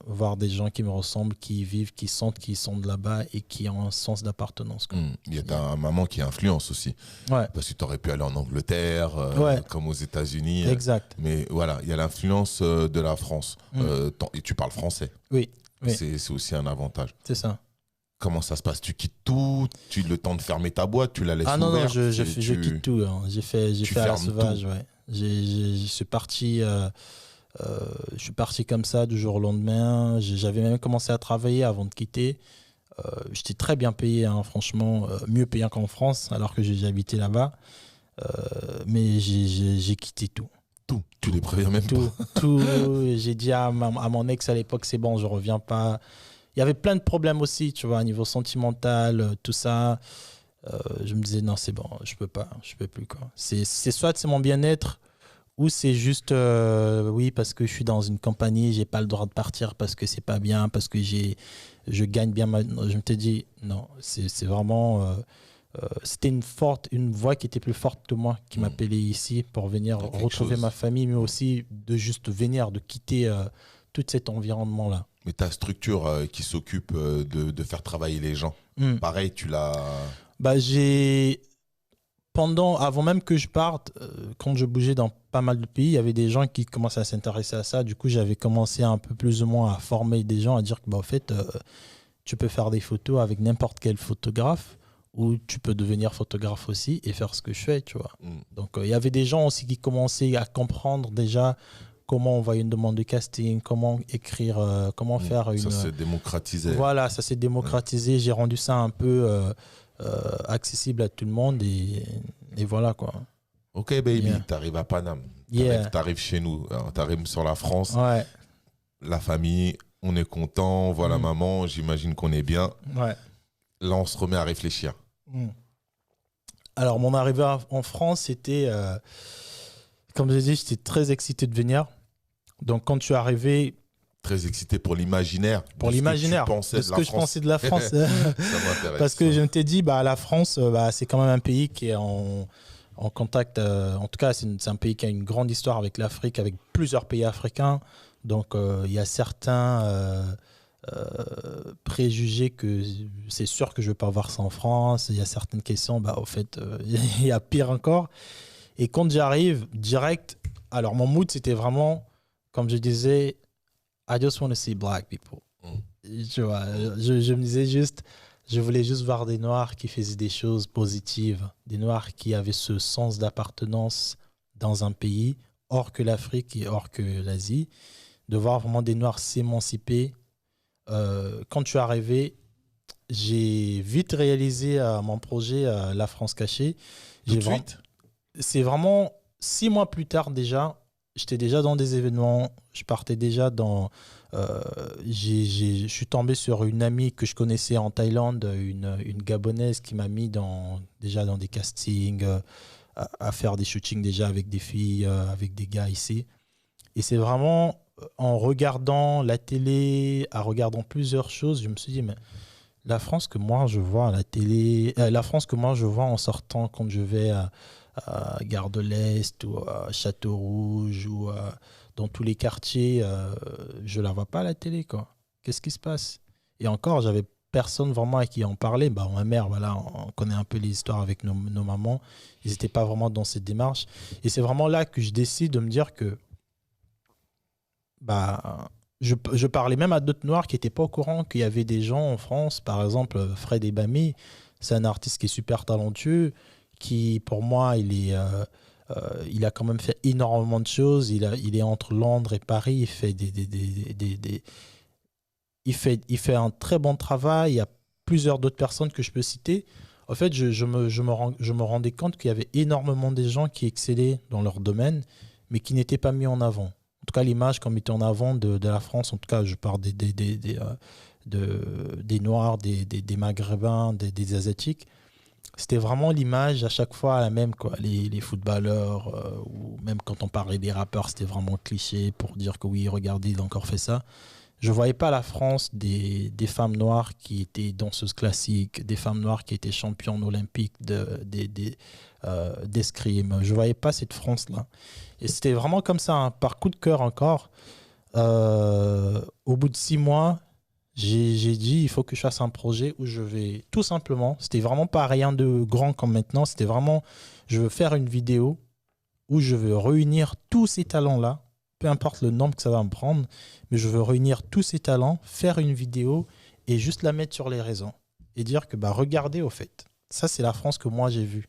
voir des gens qui me ressemblent, qui vivent, qui sentent qu'ils sont de là-bas et qui ont un sens d'appartenance. Il y a ta maman qui influence aussi. Ouais. Parce que tu aurais pu aller en Angleterre, comme aux États-Unis. Exact. Mais voilà, il y a l'influence de la France. Et tu parles français. Oui. C'est aussi un avantage. C'est ça. Comment ça se passe? Tu quittes tout? Tu as le temps de fermer ta boîte? Tu la laisses ouverte? Non, je quitte tout. Hein. J'ai fait à la sauvage. Ouais. Je suis parti comme ça du jour au lendemain. J'avais même commencé à travailler avant de quitter. J'étais très bien payé, hein, franchement. Mieux payé qu'en France, alors que j'ai habité là-bas. Mais j'ai quitté tout. Tu les préviens même pas. Tout. J'ai dit à mon ex à l'époque, c'est bon, je reviens pas. Il y avait plein de problèmes aussi, tu vois, au niveau sentimental, tout ça. Je me disais, non, c'est bon, je peux plus, quoi. C'est soit c'est mon bien-être, ou c'est juste, oui, parce que je suis dans une compagnie, j'ai pas le droit de partir parce que c'est pas bien, parce que je gagne bien. Je me t'ai dit, non, c'est vraiment... c'était une voix qui était plus forte que moi qui m'appelait ici pour venir retrouver ma famille, mais aussi de juste venir, de quitter tout cet environnement-là. Mais ta structure qui s'occupe de faire travailler les gens, pareil, tu l'as... Avant même que je parte, quand je bougeais dans pas mal de pays, il y avait des gens qui commençaient à s'intéresser à ça. Du coup, j'avais commencé un peu plus ou moins à former des gens, à dire que en fait, tu peux faire des photos avec n'importe quel photographe, ou tu peux devenir photographe aussi et faire ce que je fais, tu vois. Donc, il y avait des gens aussi qui commençaient à comprendre déjà comment envoyer une demande de casting, comment écrire, comment faire une... Ça s'est démocratisé. Voilà, ça s'est démocratisé. J'ai rendu ça un peu accessible à tout le monde et voilà, quoi. Ok, baby, t'arrives à Paname. T'arrives chez nous. T'arrives sur la France. Ouais. La famille, on est content. On voit la maman, j'imagine qu'on est bien. Ouais. Là, on se remet à réfléchir. Alors, mon arrivée en France, c'était... comme je dit, j'étais très excité de venir. Donc, quand je suis arrivé... Très excité pour l'imaginaire. Pour l'imaginaire. De ce que je pensais de la France. Ça m'intéresse. Parce que je me t'ai dit, la France, c'est quand même un pays qui est en contact... en tout cas, c'est un pays qui a une grande histoire avec l'Afrique, avec plusieurs pays africains. Donc, il y a certains... préjugés que c'est sûr que je ne vais pas voir ça en France. Il y a certaines questions, au fait, il y a pire encore. Et quand j'arrive, direct, alors mon mood, c'était vraiment, comme je disais, I just want to see black people. Tu vois, je me disais juste, Je voulais juste voir des Noirs qui faisaient des choses positives, des Noirs qui avaient ce sens d'appartenance dans un pays, hors que l'Afrique et hors que l'Asie, de voir vraiment des Noirs s'émanciper. Quand je suis arrivé, j'ai vite réalisé mon projet La France cachée. Tout de suite ? C'est vraiment 6 mois plus tard déjà. J'étais déjà dans des événements. Je partais déjà dans... je suis tombé sur une amie que je connaissais en Thaïlande, une Gabonaise qui m'a mis déjà dans des castings, à faire des shootings déjà avec des filles, avec des gars ici. Et c'est vraiment en regardant la télé, en regardant plusieurs choses, je me suis dit, mais la France que moi je vois à la télé, la France que moi je vois en sortant quand je vais à Gare de l'Est ou à Château-Rouge ou dans tous les quartiers, je la vois pas à la télé, quoi. Qu'est-ce qui se passe? Et encore, j'avais personne vraiment à qui en parler. Ma mère, voilà, on connaît un peu les histoires avec nos mamans. Ils n'étaient pas vraiment dans cette démarche. Et c'est vraiment là que je décide de me dire que je parlais même à d'autres Noirs qui n'étaient pas au courant qu'il y avait des gens en France, par exemple Fred Ebami, c'est un artiste qui est super talentueux, qui pour moi il a quand même fait énormément de choses. Il est entre Londres et Paris, il fait il fait un très bon travail. Il y a plusieurs d'autres personnes que je peux citer. En fait, je me rendais compte qu'il y avait énormément de gens qui excellaient dans leur domaine, mais qui n'étaient pas mis en avant. En tout cas, l'image qu'on mettait en avant de la France, en tout cas, je parle des Noirs, des Maghrébins, des Asiatiques, c'était vraiment l'image à chaque fois la même, quoi. Les footballeurs, ou même quand on parlait des rappeurs, c'était vraiment cliché pour dire que oui, regardez, il a encore fait ça. Je ne voyais pas la France des femmes noires qui étaient danseuses classiques, des femmes noires qui étaient championnes olympiques d'escrime. Je ne voyais pas cette France-là. Et c'était vraiment comme ça, hein, par coup de cœur encore. Au bout de 6 mois, j'ai dit, il faut que je fasse un projet où je vais, tout simplement, c'était vraiment pas rien de grand comme maintenant, c'était vraiment, je veux faire une vidéo où je veux réunir tous ces talents-là, peu importe le nombre que ça va me prendre, mais je veux réunir tous ces talents, faire une vidéo et juste la mettre sur les réseaux. Et dire que, regardez, au fait, ça c'est la France que moi j'ai vue,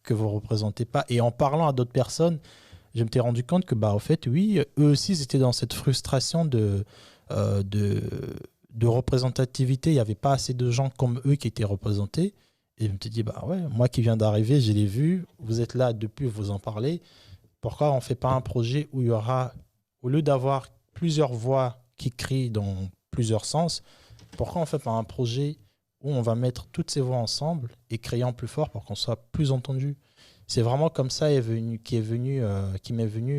que vous ne représentez pas. Et en parlant à d'autres personnes, je me suis rendu compte que, au fait, oui, eux aussi, ils étaient dans cette frustration de représentativité. Il n'y avait pas assez de gens comme eux qui étaient représentés. Et je me suis dit, ouais, moi qui viens d'arriver, je l'ai vu, vous êtes là depuis, vous en parlez. Pourquoi on ne fait pas un projet où il y aura, au lieu d'avoir plusieurs voix qui crient dans plusieurs sens, pourquoi on ne fait pas un projet où on va mettre toutes ces voix ensemble et criant plus fort pour qu'on soit plus entendu? C'est vraiment comme ça qui m'est venu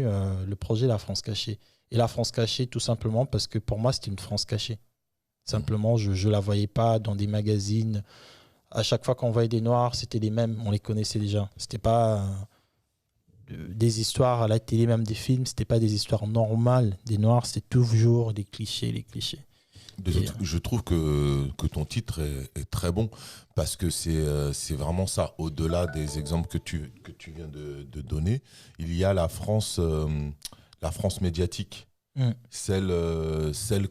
le projet La France cachée. Et La France cachée, tout simplement parce que pour moi, c'était une France cachée. Simplement, je ne la voyais pas dans des magazines. À chaque fois qu'on voyait des Noirs, c'était les mêmes, on les connaissait déjà. C'était pas des histoires à la télé, même des films, c'était pas des histoires normales des Noirs, c'était toujours des clichés, les clichés. Je trouve que ton titre est très bon parce que c'est vraiment ça. Au-delà des exemples que tu viens de donner, il y a la France médiatique, celle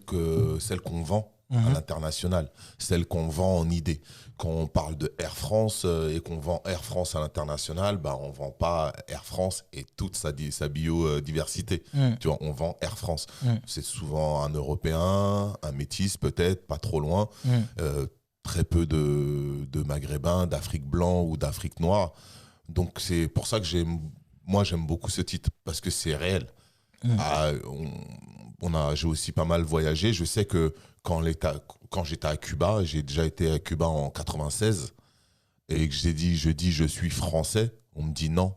qu'on vend à l'international, celle qu'on vend en idée. Quand on parle de Air France et qu'on vend Air France à l'international, on ne vend pas Air France et toute sa biodiversité. Tu vois, on vend Air France. C'est souvent un Européen, un métis peut-être, pas trop loin, très peu de Maghrébins, d'Afrique blanc ou d'Afrique noire. Donc c'est pour ça que j'aime beaucoup ce titre, parce que c'est réel. J'ai aussi pas mal voyagé. Je sais que quand j'étais à Cuba, j'ai déjà été à Cuba en 96, et que je dis je suis français, on me dit non.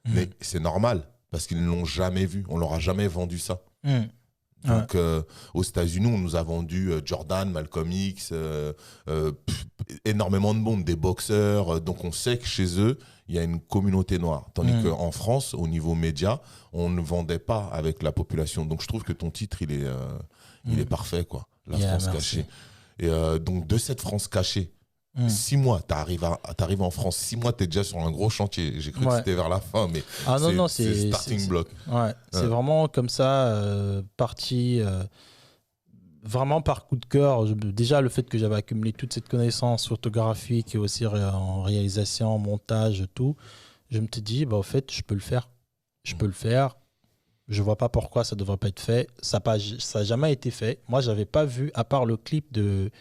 Mais c'est normal, parce qu'ils ne l'ont jamais vu. On leur a jamais vendu ça. Donc, aux États-Unis, on nous a vendu Jordan, Malcolm X, énormément de monde, des boxeurs. Donc, on sait que chez eux, il y a une communauté noire. Tandis qu'en France, au niveau média, on ne vendait pas avec la population. Donc, je trouve que ton titre, il est parfait, quoi. La France cachée. Et donc, de cette France cachée, 6 mois, t'arrives en France, 6 mois, t'es déjà sur un gros chantier. J'ai cru que c'était vers la fin, mais c'est starting block. C'est vraiment comme ça, parti. vraiment par coup de cœur. Déjà, le fait que j'avais accumulé toute cette connaissance photographique et aussi en réalisation, montage, tout, je me suis dit, au fait, je peux le faire. Je peux le faire. Je vois pas pourquoi ça devrait pas être fait. Ça n'a jamais été fait. Moi, j'avais pas vu, à part le clip de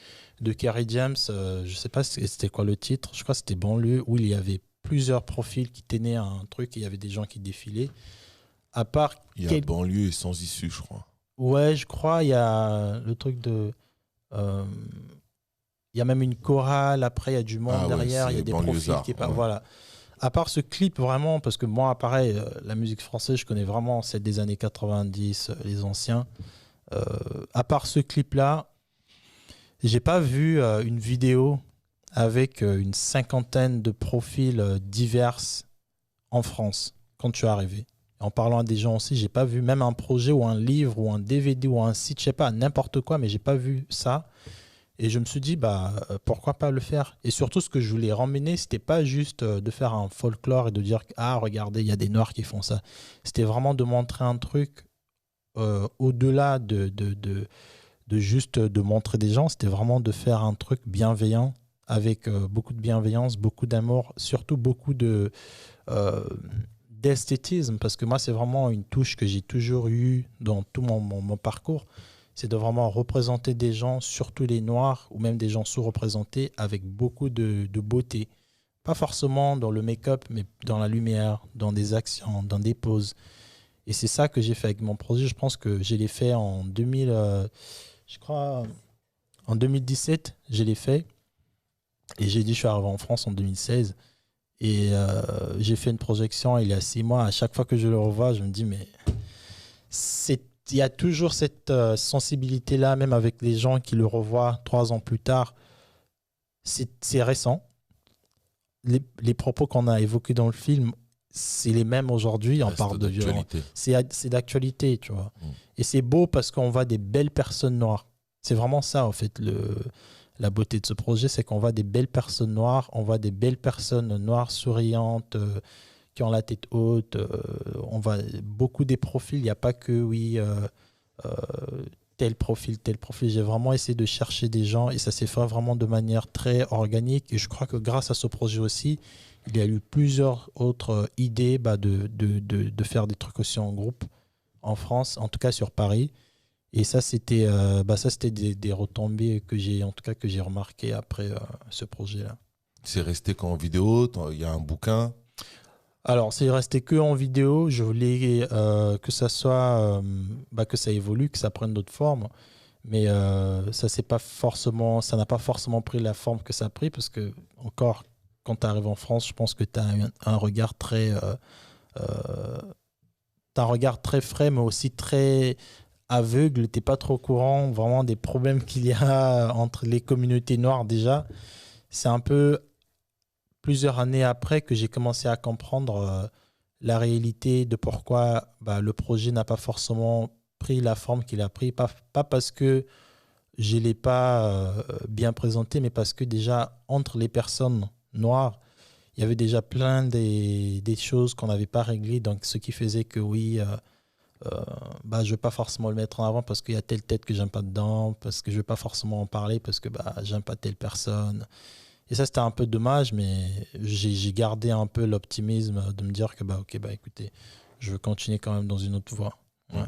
Kerry James, je sais pas c'était quoi le titre, je crois que c'était Banlieue, où il y avait plusieurs profils qui tenaient un truc et il y avait des gens qui défilaient. À part il y a Banlieue et Sans Issue, je crois. Ouais, je crois, il y a le truc de... il y a même une chorale, après il y a du monde derrière, il y a des profils qui est pas... Voilà. À part ce clip, vraiment, parce que moi, pareil, la musique française, je connais vraiment celle des années 90, les anciens. À part ce clip-là, j'ai pas vu une vidéo avec une cinquantaine de profils divers en France quand tu es arrivé. En parlant à des gens aussi, j'ai pas vu même un projet ou un livre ou un DVD ou un site, je sais pas, n'importe quoi, mais j'ai pas vu ça. Et je me suis dit, pourquoi pas le faire? Et surtout, ce que je voulais ramener, c'était pas juste de faire un folklore et de dire, ah, regardez, il y a des Noirs qui font ça. C'était vraiment de montrer un truc au-delà de juste de montrer des gens. C'était vraiment de faire un truc bienveillant, avec beaucoup de bienveillance, beaucoup d'amour, surtout beaucoup d'esthétisme, parce que moi, c'est vraiment une touche que j'ai toujours eue dans tout mon parcours. C'est de vraiment représenter des gens, surtout les Noirs, ou même des gens sous-représentés, avec beaucoup de beauté. Pas forcément dans le make-up, mais dans la lumière, dans des actions, dans des poses. Et c'est ça que j'ai fait avec mon projet. Je pense que je l'ai fait en 2017, je l'ai fait. Et j'ai dit, je suis arrivé en France en 2016. Et j'ai fait une projection il y a 6 mois. À chaque fois que je le revois, je me dis, mais il y a toujours cette sensibilité-là, même avec les gens qui le revoient 3 ans plus tard. C'est récent. Les propos qu'on a évoqués dans le film, c'est les mêmes aujourd'hui. On parle de violence. C'est d'actualité, tu vois. Et c'est beau parce qu'on voit des belles personnes noires. C'est vraiment ça, en fait, la beauté de ce projet, c'est qu'on voit des belles personnes noires, on voit des belles personnes noires souriantes, qui ont la tête haute, on voit beaucoup des profils, il n'y a pas que, tel profil. J'ai vraiment essayé de chercher des gens et ça s'est fait vraiment de manière très organique. Et je crois que grâce à ce projet aussi, il y a eu plusieurs autres idées de faire des trucs aussi en groupe en France, en tout cas sur Paris. Et ça, c'était des retombées que j'ai remarquées après ce projet-là. C'est resté qu'en vidéo? Il y a un bouquin? Alors, c'est resté que en vidéo. Je voulais que ça soit, que ça évolue, que ça prenne d'autres formes. Mais ça n'a pas forcément pris la forme que ça a pris parce que, encore, quand tu arrives en France, je pense que tu as un regard très frais, mais aussi très aveugle. Tu n'es pas trop au courant vraiment des problèmes qu'il y a entre les communautés noires déjà. C'est un peu plusieurs années après que j'ai commencé à comprendre la réalité de pourquoi le projet n'a pas forcément pris la forme qu'il a pris. Pas parce que je ne l'ai pas bien présenté, mais parce que déjà, entre les personnes noires, il y avait déjà plein des choses qu'on n'avait pas réglées. Donc, ce qui faisait que je ne vais pas forcément le mettre en avant parce qu'il y a telle tête que j'aime pas dedans, parce que je ne vais pas forcément en parler parce que j'aime pas telle personne. Et ça, c'était un peu dommage, mais j'ai gardé un peu l'optimisme de me dire que écoutez, je veux continuer quand même dans une autre voie. Ouais.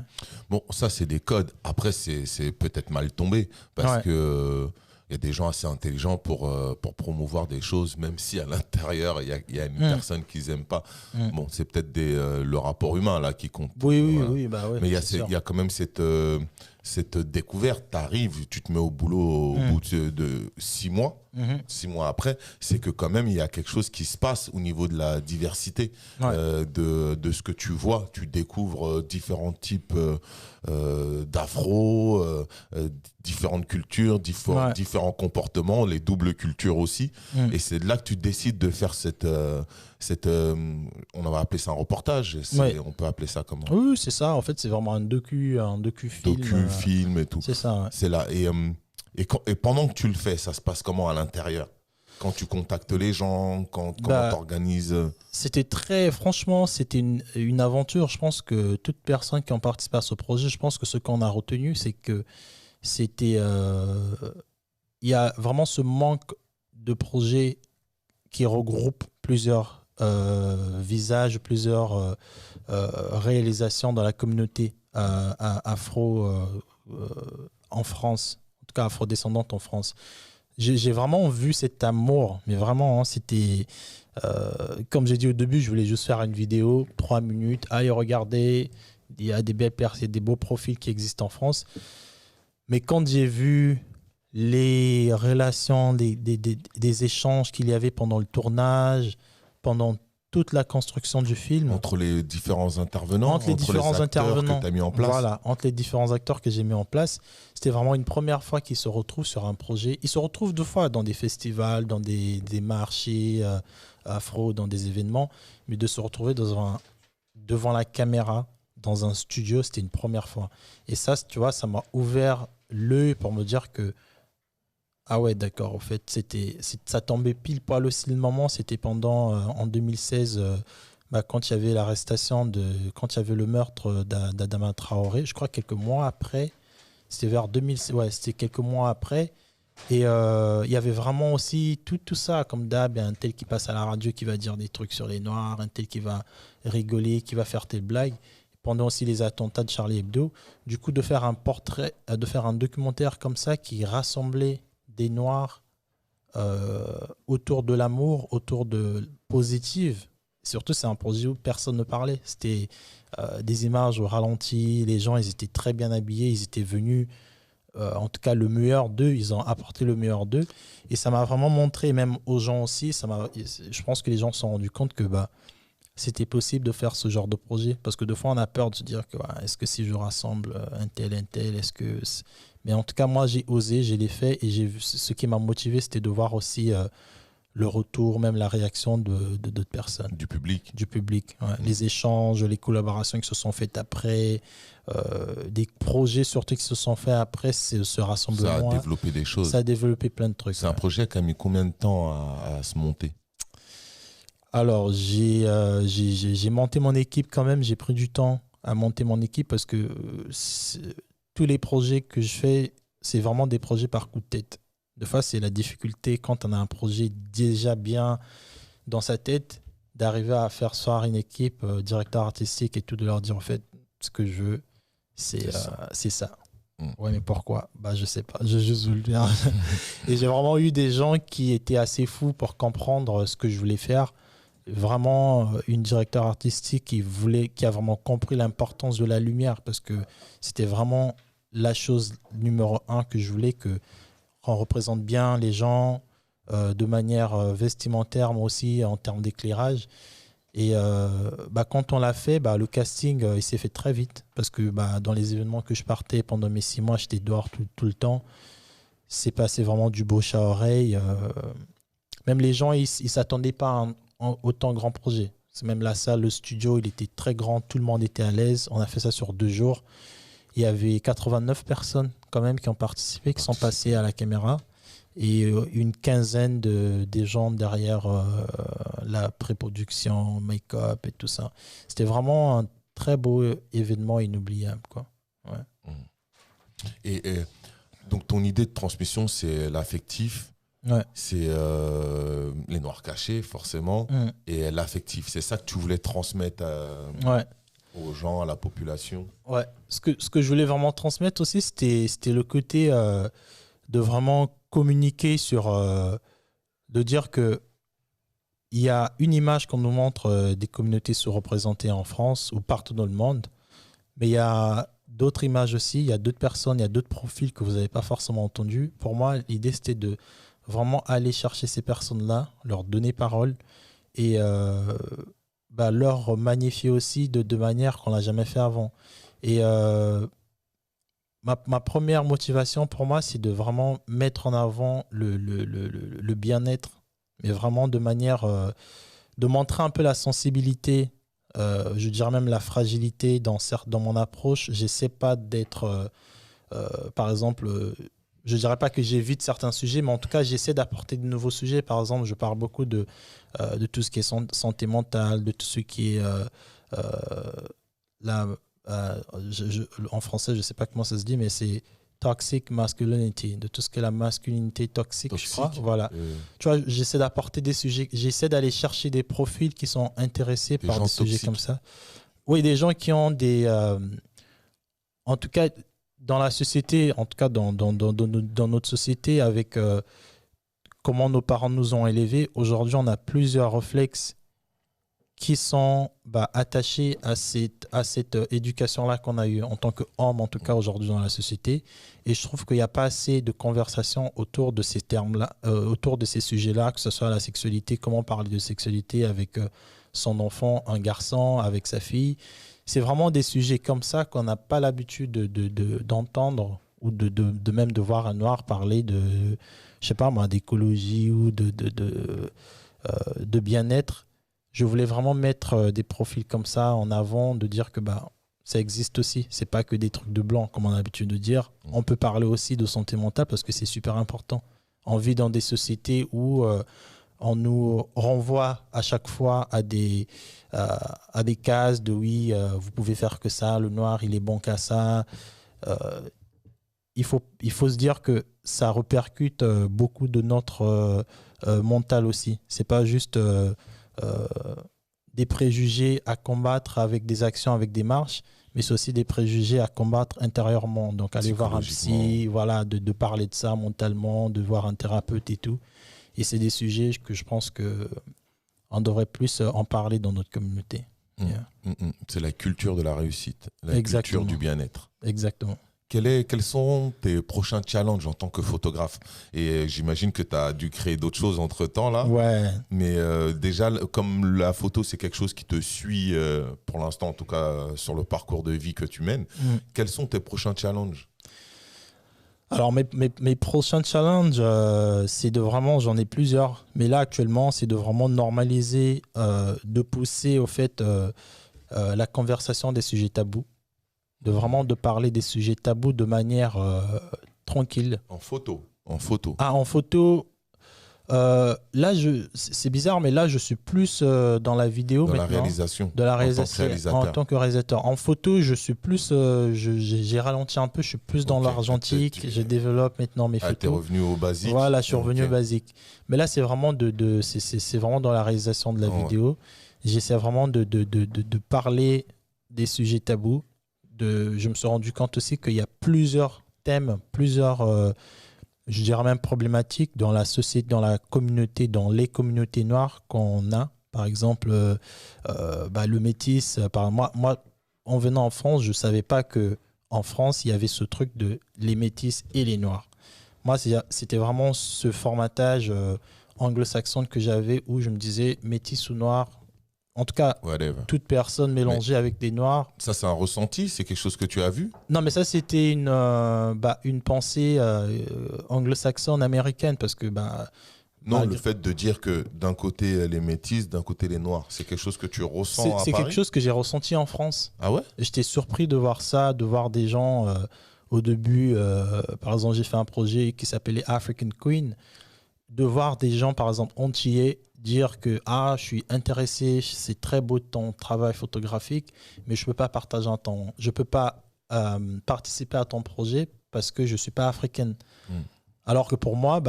Bon, ça, c'est des codes. Après, c'est peut-être mal tombé parce que y a des gens assez intelligents pour promouvoir des choses, même si à l'intérieur, il y a une personne qu'ils n'aiment pas. Bon, c'est peut-être le rapport humain là qui compte. Oui. Mais il y a quand même cette découverte. Tu arrives, tu te mets au boulot au bout de 6 mois. 6 mois après, c'est que quand même il y a quelque chose qui se passe au niveau de la diversité de ce que tu vois. Tu découvres différents types d'afro, différentes cultures, différents comportements, les doubles cultures aussi. Et c'est là que tu décides de faire on va appeler ça un reportage. On peut appeler ça comment? Oui, c'est ça. En fait, c'est vraiment un docu-film. Docu-film et tout. C'est ça. Ouais. C'est là. Et pendant que tu le fais, ça se passe comment à l'intérieur? Quand tu contactes les gens, comment tu organises? Franchement, c'était une aventure. Je pense que toute personne qui a participé à ce projet, je pense que ce qu'on a retenu, c'est que c'était... il y a vraiment ce manque de projets qui regroupent plusieurs visages, plusieurs réalisations dans la communauté afro en France, en tout cas afro-descendante en France. J'ai vraiment vu cet amour, mais vraiment, hein, c'était... comme j'ai dit au début, je voulais juste faire une vidéo, 3 minutes, allez regarder, il y a des belles personnes, des beaux profils qui existent en France. Mais quand j'ai vu les relations, des échanges qu'il y avait pendant le tournage, pendant toute la construction du film. Entre les différents intervenants, entre les acteurs que tu as mis en place. Voilà, entre les différents acteurs que j'ai mis en place. C'était vraiment une première fois qu'ils se retrouvent sur un projet. Ils se retrouvent 2 fois dans des festivals, dans des marchés afro, dans des événements. Mais de se retrouver devant la caméra, dans un studio, c'était une première fois. Et ça, tu vois, ça m'a ouvert l'œil pour me dire que ah ouais, d'accord, en fait, ça tombait pile poil aussi le moment, c'était pendant, en 2016, quand il y avait l'arrestation, quand il y avait le meurtre d'Adama Traoré, je crois quelques mois après, c'était vers 2016, ouais, c'était quelques mois après, et il y avait vraiment aussi tout ça, comme d'hab, un tel qui passe à la radio qui va dire des trucs sur les Noirs, un tel qui va rigoler, qui va faire telle blague, pendant aussi les attentats de Charlie Hebdo, du coup de faire un documentaire comme ça qui rassemblait des Noirs autour de l'amour, autour de positive. Surtout, c'est un projet où personne ne parlait. C'était des images au ralenti. Les gens, ils étaient très bien habillés. Ils étaient venus, en tout cas, le meilleur d'eux. Ils ont apporté le meilleur d'eux. Et ça m'a vraiment montré, même aux gens aussi, je pense que les gens se sont rendus compte que c'était possible de faire ce genre de projet. Parce que des fois, on a peur de se dire que est-ce que si je rassemble un tel, est-ce que... Mais en tout cas, moi, j'ai osé, je l'ai fait et j'ai vu, ce qui m'a motivé, c'était de voir aussi le retour, même la réaction de d'autres personnes. Du public. Du public, ouais. Les échanges, les collaborations qui se sont faites après, des projets surtout qui se sont faits après ce rassemblement. Ça a développé des choses. Ça a développé plein de trucs. C'est un projet qui a mis combien de temps à se monter ? Alors, j'ai monté mon équipe quand même, j'ai pris du temps à monter mon équipe parce que tous les projets que je fais, c'est vraiment des projets par coup de tête. Des fois, c'est la difficulté quand on a un projet déjà bien dans sa tête, d'arriver à faire soir une équipe, directeur artistique et tout, de leur dire en fait, ce que je veux, c'est ça. Ouais, mais pourquoi ? Je sais pas, j'ai juste voulu le faire. Et j'ai vraiment eu des gens qui étaient assez fous pour comprendre ce que je voulais faire. Vraiment une directeur artistique qui a vraiment compris l'importance de la lumière, parce que c'était vraiment la chose numéro 1 que je voulais, qu'on représente bien les gens de manière vestimentaire, mais aussi en termes d'éclairage. Et quand on l'a fait, le casting il s'est fait très vite, parce que dans les événements que je partais pendant mes 6 mois, j'étais dehors tout le temps. C'est passé vraiment du bouche à oreille. Même les gens, ils s'attendaient pas à autant grand projet. C'est même la salle, le studio, il était très grand, tout le monde était à l'aise. On a fait ça sur 2 jours. Il y avait 89 personnes quand même qui ont participé, qui sont passées à la caméra, et une quinzaine des gens derrière la pré-production, make-up et tout ça. C'était vraiment un très beau événement inoubliable, quoi. Ouais. Et donc ton idée de transmission, c'est l'affectif. Ouais. C'est les Noirs cachés, forcément, et l'affectif. C'est ça que tu voulais transmettre aux gens, à la population. Ouais. Ce que je voulais vraiment transmettre aussi, c'était le côté de vraiment communiquer sur... de dire qu'il y a une image qu'on nous montre des communautés sous-représentées en France ou partout dans le monde, mais il y a d'autres images aussi, il y a d'autres personnes, il y a d'autres profils que vous n'avez pas forcément entendus. Pour moi, l'idée, c'était de vraiment aller chercher ces personnes-là, leur donner parole et leur magnifier aussi de manière qu'on n'a jamais fait avant. Et ma première motivation pour moi, c'est de vraiment mettre en avant le bien-être, mais vraiment de manière de montrer un peu la sensibilité, je dirais même la fragilité dans mon approche. J'essaie pas d'être, par exemple... je ne dirais pas que j'évite certains sujets, mais en tout cas, j'essaie d'apporter de nouveaux sujets. Par exemple, je parle beaucoup de tout ce qui est santé mentale, de tout ce qui est... en français, je ne sais pas comment ça se dit, mais c'est toxic masculinity, de tout ce que la masculinité toxique, je crois. Voilà. Tu vois, j'essaie d'apporter des sujets, j'essaie d'aller chercher des profils qui sont intéressés par des sujets comme ça. Oui, des gens qui ont des... en tout cas, dans la société, en tout cas dans notre société, avec comment nos parents nous ont élevés, aujourd'hui, on a plusieurs réflexes qui sont attachés à cette éducation-là qu'on a eue en tant qu'homme, en tout cas aujourd'hui dans la société. Et je trouve qu'il n'y a pas assez de conversation autour de ces termes-là, autour de ces sujets-là, que ce soit la sexualité, comment parler de sexualité avec son enfant, un garçon, avec sa fille. C'est vraiment des sujets comme ça qu'on n'a pas l'habitude d'entendre ou de même de voir un noir parler de, je sais pas moi, d'écologie ou de bien-être. Je voulais vraiment mettre des profils comme ça en avant, de dire que ça existe aussi. C'est pas que des trucs de blanc, comme on a l'habitude de dire. On peut parler aussi de santé mentale parce que c'est super important. On vit dans des sociétés où on nous renvoie à chaque fois à des cases de oui, vous pouvez faire que ça, le noir, il est bon qu'à ça. Il faut se dire que ça répercute beaucoup de notre mental aussi. C'est pas juste... des préjugés à combattre avec des actions, avec des marches, mais c'est aussi des préjugés à combattre intérieurement. Donc aller voir un psy, voilà, de parler de ça mentalement, de voir un thérapeute et tout. Et c'est des sujets que je pense qu'on devrait plus en parler dans notre communauté. C'est la culture de la réussite, la culture du bien-être. Exactement. Quels sont tes prochains challenges en tant que photographe? Et j'imagine que tu as dû créer d'autres choses entre-temps, là. Ouais. Mais déjà, comme la photo, c'est quelque chose qui te suit, pour l'instant, en tout cas, sur le parcours de vie que tu mènes, quels sont tes prochains challenges? Alors, mes prochains challenges, c'est de vraiment, j'en ai plusieurs, mais là, actuellement, c'est de vraiment normaliser, de pousser, au fait, la conversation des sujets tabous. De parler des sujets tabous de manière tranquille. En photo. Ah, en photo, là, c'est bizarre, mais là, je suis plus dans la vidéo maintenant. De la réalisation. En tant que réalisateur. En photo, je suis plus, j'ai ralenti un peu, je suis plus dans l'argentique, je développe maintenant mes photos. Tu es revenu au basique. Voilà, je suis revenu au basique. Mais là, c'est vraiment, c'est vraiment dans la réalisation de la vidéo. J'essaie vraiment de parler des sujets tabous. Je me suis rendu compte aussi qu'il y a plusieurs thèmes, je dirais même problématiques dans la société, dans la communauté, dans les communautés noires qu'on a. Par exemple, le métis. Moi, en venant en France, je ne savais pas qu'en France, il y avait ce truc de les métis et les noirs. Moi, c'était vraiment ce formatage anglo-saxon que j'avais où je me disais métis ou noir. En tout cas, toute personne mélangée avec des noirs. Ça, c'est un ressenti? C'est quelque chose que tu as vu? Non, mais ça, c'était une pensée anglo-saxonne, américaine, parce que... non, le fait de dire que d'un côté les métis, d'un côté les noirs, c'est quelque chose que tu ressens à Paris? C'est quelque chose que j'ai ressenti en France. Ah ouais? J'étais surpris de voir ça, de voir des gens... au début, par exemple, j'ai fait un projet qui s'appelait African Queen, de voir des gens, par exemple, antillais, dire que je suis intéressé, c'est très beau ton travail photographique, mais je peux pas partager je peux pas participer à ton projet parce que je suis pas africaine. Alors que pour moi,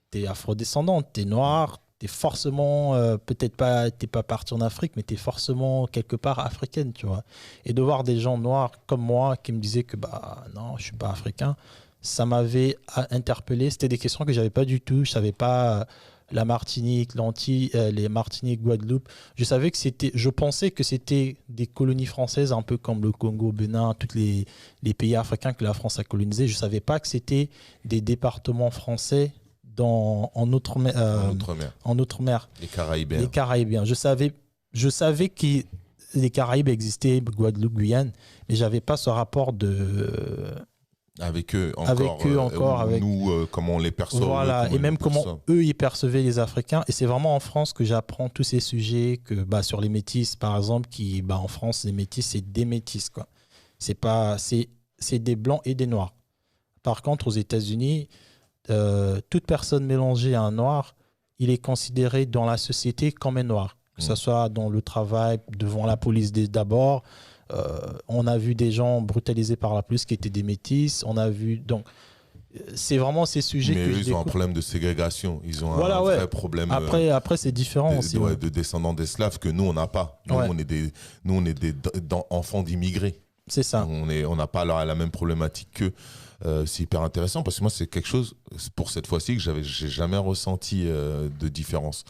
t'es afrodescendante, t'es noire, t'es forcément peut-être pas, t'es pas partie en Afrique, mais t'es forcément quelque part africaine, tu vois. Et de voir des gens noirs comme moi qui me disaient que non, je suis pas africain, ça m'avait interpellé. C'était des questions que j'avais pas du tout. Je savais pas la Martinique, les Martinique, Guadeloupe. Je pensais que c'était des colonies françaises, un peu comme le Congo, Bénin, tous les pays africains que la France a colonisés. Je savais pas que c'était des départements français en Outre-mer. Les Caraïbes. Je savais que les Caraïbes existaient, Guadeloupe, Guyane, mais j'avais pas ce rapport avec eux encore, nous, comment on les perçoit. Voilà, et même comment eux, ils percevaient les Africains. Et c'est vraiment en France que j'apprends tous ces sujets, sur les métis, par exemple, en France, les métis, c'est des métis, quoi. C'est des blancs et des noirs. Par contre, aux États-Unis, toute personne mélangée à un noir, il est considéré dans la société comme un noir. Que ce soit dans le travail, devant la police d'abord, On a vu des gens brutalisés par la police qui étaient des métis. On a vu... Donc, c'est vraiment ces sujets mais que ils ont un problème de ségrégation. Ils ont un vrai problème. Après c'est différent aussi. De descendants d'esclaves que nous, on n'a pas. Nous, on est des enfants d'immigrés. C'est ça. On n'a pas la même problématique qu'eux. C'est hyper intéressant parce que moi, c'est quelque chose, pour cette fois-ci, que j'ai jamais ressenti de différence.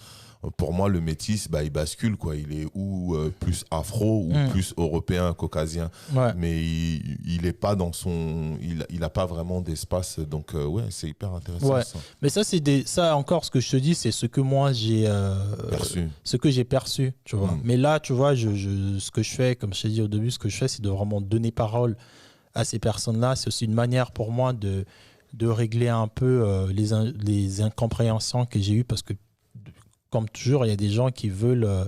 Pour moi, le métis, il bascule, quoi. Il est ou plus afro ou plus européen, caucasien. Ouais. Mais il est pas dans son... Il a pas vraiment d'espace. Donc, c'est hyper intéressant. Ouais. Ça. Mais ça, encore, ce que je te dis, c'est ce que moi, j'ai... perçu. Ce que j'ai perçu, tu vois. Mais là, tu vois, ce que je fais, comme je t'ai dit au début, ce que je fais, c'est de vraiment donner parole à ces personnes-là. C'est aussi une manière pour moi de régler un peu les incompréhensions que j'ai eues parce que comme toujours, il y a des gens qui veulent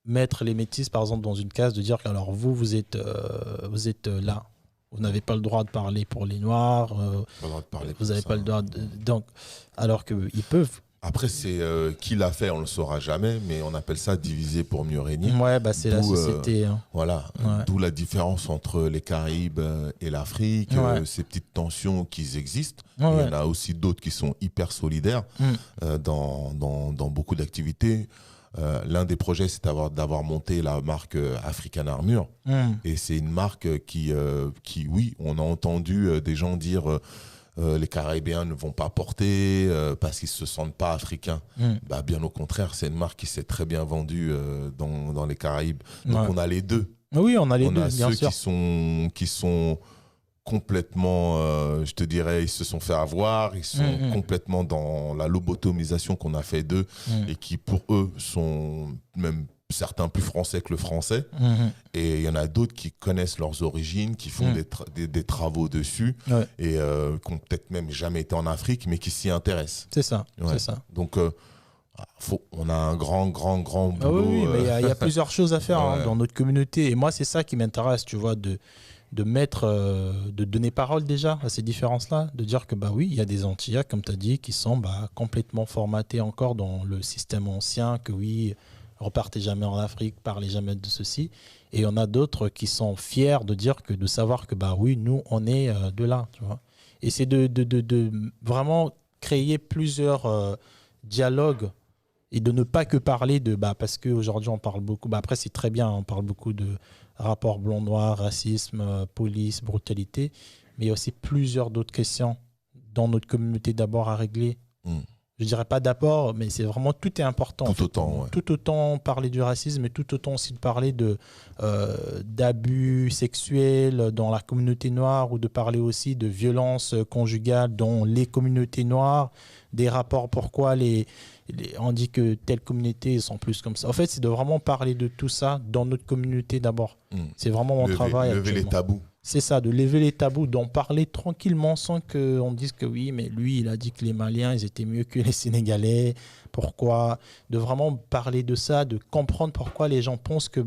mettre les métis, par exemple, dans une case, de dire que alors vous êtes là. Vous n'avez pas le droit de parler pour les Noirs. Vous n'avez pas le droit de... Donc, alors qu'ils peuvent. Après, c'est qui l'a fait, on ne le saura jamais, mais on appelle ça diviser pour mieux régner. Ouais, c'est la société. Voilà, d'où la différence entre les Caraïbes et l'Afrique, ces petites tensions qui existent. Il y en a aussi d'autres qui sont hyper solidaires dans beaucoup d'activités. L'un des projets, c'est d'avoir monté la marque African Armure. Et c'est une marque qui, oui, on a entendu des gens dire... les Caribéens ne vont pas porter parce qu'ils ne se sentent pas africains. Bien au contraire, c'est une marque qui s'est très bien vendue dans les Caraïbes. Donc on a les deux. Oui, on a les deux, bien sûr. Qui sont complètement, je te dirais, ils se sont fait avoir, ils sont complètement dans la lobotomisation qu'on a fait d'eux et qui pour eux sont même certains plus français que le français. Et il y en a d'autres qui connaissent leurs origines, qui font des travaux dessus et qui n'ont peut-être même jamais été en Afrique, mais qui s'y intéressent. C'est ça, c'est ça. Donc, on a un grand boulot. Oui, mais il y a plusieurs choses à faire dans notre communauté. Et moi, c'est ça qui m'intéresse, tu vois, de donner parole déjà à ces différences-là, de dire que oui, il y a des Antillais, comme tu as dit, qui sont complètement formatés encore dans le système ancien, que oui, repartez jamais en Afrique, parlez jamais de ceci. Et il y en a d'autres qui sont fiers de savoir que oui, nous, on est de là, tu vois. Et c'est de vraiment créer plusieurs dialogues et de ne pas que parler de... parce qu'aujourd'hui, on parle beaucoup... après, c'est très bien, on parle beaucoup de rapports blanc-noir, racisme, police, brutalité, mais il y a aussi plusieurs d'autres questions dans notre communauté d'abord à régler. Je ne dirais pas d'apport, mais c'est vraiment, tout est important. Tout autant parler du racisme, mais tout autant aussi de parler d'abus sexuels dans la communauté noire ou de parler aussi de violences conjugales dans les communautés noires, des rapports, pourquoi on dit que telle communauté sont plus comme ça. En fait, c'est de vraiment parler de tout ça dans notre communauté d'abord. C'est vraiment mon travail. Lever les tabous. C'est ça, de lever les tabous, d'en parler tranquillement sans qu'on dise que oui, mais lui, il a dit que les Maliens, ils étaient mieux que les Sénégalais. Pourquoi? De vraiment parler de ça, de comprendre pourquoi les gens pensent que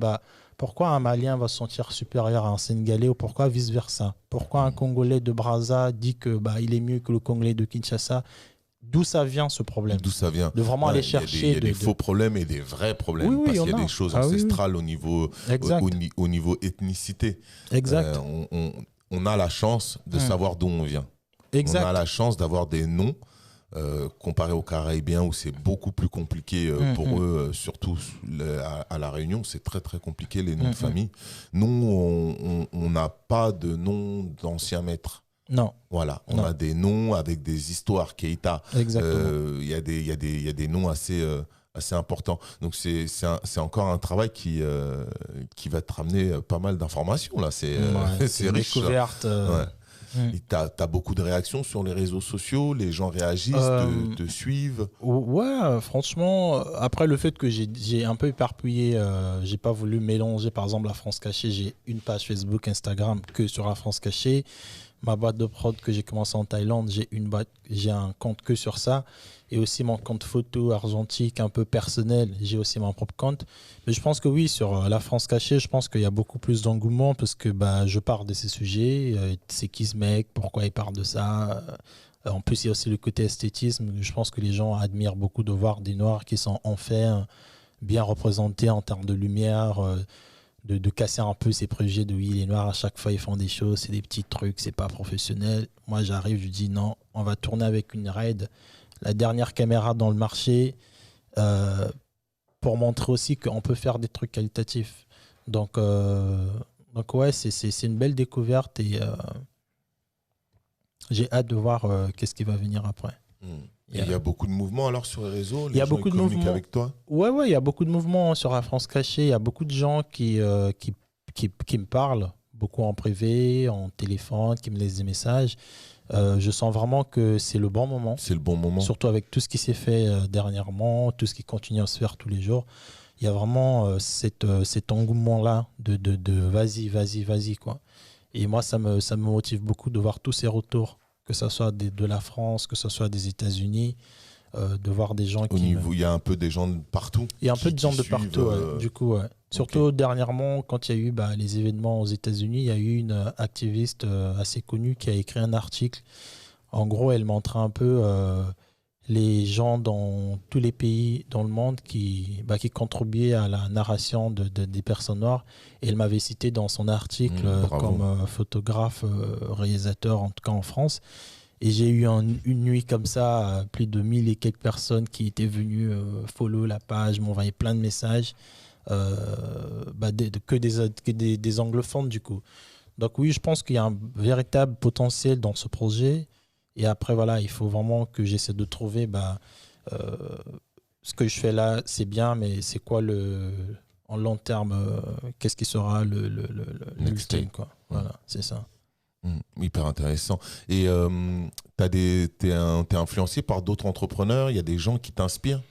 pourquoi un Malien va se sentir supérieur à un Sénégalais ou pourquoi vice-versa. Pourquoi un Congolais de Brazza dit que il est mieux que le Congolais de Kinshasa. D'où ça vient ce problème? D'où ça vient? De vraiment aller chercher. Il y a des faux problèmes et des vrais problèmes. Parce qu'il y a des choses ancestrales au niveau ethnicité. Exact. On a la chance de savoir d'où on vient. Exact. On a la chance d'avoir des noms comparé aux Caraïbiens où c'est beaucoup plus compliqué pour eux, surtout à La Réunion. C'est très très compliqué les noms de famille. Nous, on n'a pas de nom d'anciens maîtres. Non. Voilà, on a des noms avec des histoires, Keita. Exactement. Il y a des noms assez importants. Donc c'est encore un travail qui va te ramener pas mal d'informations là. C'est riche. Découverte. Tu as beaucoup de réactions sur les réseaux sociaux, les gens réagissent, te suivent. Ouais, franchement, après le fait que j'ai un peu éparpillé, j'ai pas voulu mélanger par exemple la France cachée, j'ai une page Facebook, Instagram que sur la France cachée. Ma boîte de prod que j'ai commencé en Thaïlande, j'ai un compte que sur ça. Et aussi mon compte photo argentique un peu personnel, j'ai aussi mon propre compte. Mais je pense que oui, sur la France cachée, je pense qu'il y a beaucoup plus d'engouement parce que je parle de ces sujets. C'est qui ce mec? Pourquoi il parle de ça? En plus, il y a aussi le côté esthétisme. Je pense que les gens admirent beaucoup de voir des Noirs qui sont en fait bien représentés en termes de lumière, de casser un peu ces préjugés de oui, les Noirs, à chaque fois, ils font des choses, c'est des petits trucs, c'est pas professionnel. Moi, j'arrive, je dis non, on va tourner avec une RED, la dernière caméra dans le marché, pour montrer aussi qu'on peut faire des trucs qualitatifs. Donc ouais, c'est une belle découverte et j'ai hâte de voir qu'est-ce qui va venir après. Il y a beaucoup de mouvements alors sur les réseaux. Il y a beaucoup de mouvements avec toi. Ouais, il y a beaucoup de mouvements sur la France cachée. Il y a beaucoup de gens qui me parlent, beaucoup en privé, en téléphone, qui me laissent des messages. Je sens vraiment que c'est le bon moment. C'est le bon moment. Surtout avec tout ce qui s'est fait dernièrement, tout ce qui continue à se faire tous les jours. Il y a vraiment cet engouement-là de vas-y, quoi. Et moi, ça me motive beaucoup de voir tous ces retours, que ce soit de la France, que ce soit des États-Unis, de voir des gens Au niveau, il y a un peu des gens de partout. Il y a un peu de gens de partout, ouais, du coup, ouais. Surtout dernièrement, quand il y a eu les événements aux États-Unis, il y a eu une activiste assez connue qui a écrit un article. En gros, elle montrait un peu les gens dans tous les pays dans le monde qui contribuaient à la narration des personnes noires. Et elle m'avait cité dans son article comme photographe, réalisateur, en tout cas en France. Et j'ai eu une nuit comme ça, plus de 1000 et quelques personnes qui étaient venues follow la page, m'envoyer plein de messages, que des anglophones du coup. Donc oui, je pense qu'il y a un véritable potentiel dans ce projet. Et après, voilà, il faut vraiment que j'essaie de trouver ce que je fais là, c'est bien, mais c'est quoi en long terme, qu'est-ce qui sera l'ultime, quoi. Voilà, c'est ça. Hyper intéressant. Et t'es influencé par d'autres entrepreneurs? Il y a des gens qui t'inspirent?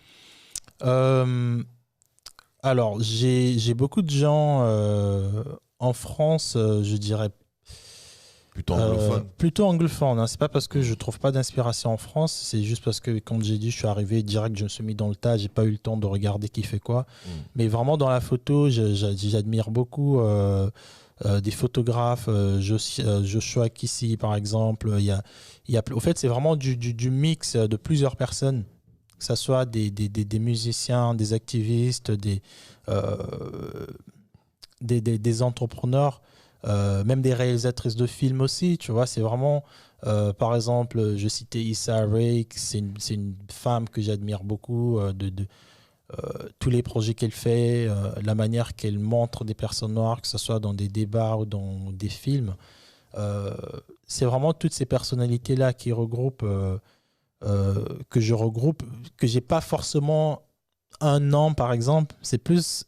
Alors, j'ai beaucoup de gens en France, je dirais. Plutôt anglophone. Plutôt anglophone. Hein. C'est pas parce que je trouve pas d'inspiration en France, c'est juste parce que, comme j'ai dit, je suis arrivé direct, je me suis mis dans le tas, j'ai pas eu le temps de regarder qui fait quoi. Mais vraiment, dans la photo, j'admire beaucoup des photographes, Joshua Kissy par exemple. Au fait, c'est vraiment du mix de plusieurs personnes, que ce soit des musiciens, des activistes, des entrepreneurs, même des réalisatrices de films aussi. Tu vois, c'est vraiment, par exemple, je citais Issa Rae, c'est une femme que j'admire beaucoup, tous les projets qu'elle fait, la manière qu'elle montre des personnes noires, que ce soit dans des débats ou dans des films. C'est vraiment toutes ces personnalités-là qui regroupent, que je regroupe, que j'ai pas forcément un nom, par exemple. C'est plus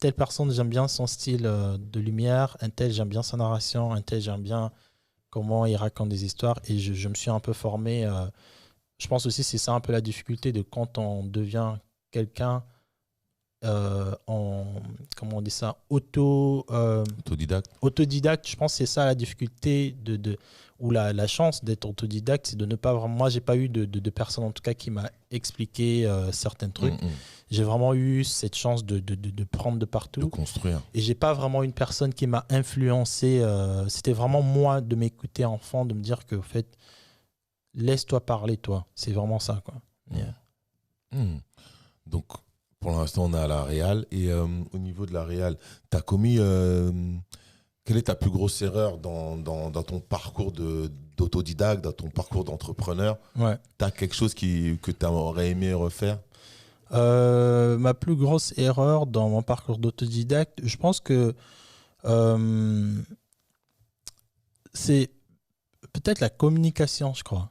telle personne, j'aime bien son style de lumière, un tel, j'aime bien sa narration, un tel, j'aime bien comment il raconte des histoires. Et je me suis un peu formé. Je pense aussi que c'est ça un peu la difficulté de quand on devient quelqu'un comment on dit ça, autodidacte. Je pense que c'est ça la difficulté ou la chance d'être autodidacte, c'est de ne pas vraiment. Moi, j'ai pas eu de personne en tout cas qui m'a expliqué certains trucs. J'ai vraiment eu cette chance de prendre de partout, de construire. Et j'ai pas vraiment une personne qui m'a influencé. C'était vraiment moi de m'écouter enfant, de me dire que, en fait, laisse-toi parler, toi. C'est vraiment ça, quoi. Donc, pour l'instant, on est à la Réal. Et au niveau de la Réal, tu as commis... quelle est ta plus grosse erreur dans ton parcours d'autodidacte, dans ton parcours d'entrepreneur? Ouais. Tu as quelque chose que tu aurais aimé refaire? Ma plus grosse erreur dans mon parcours d'autodidacte, je pense que c'est peut-être la communication, je crois.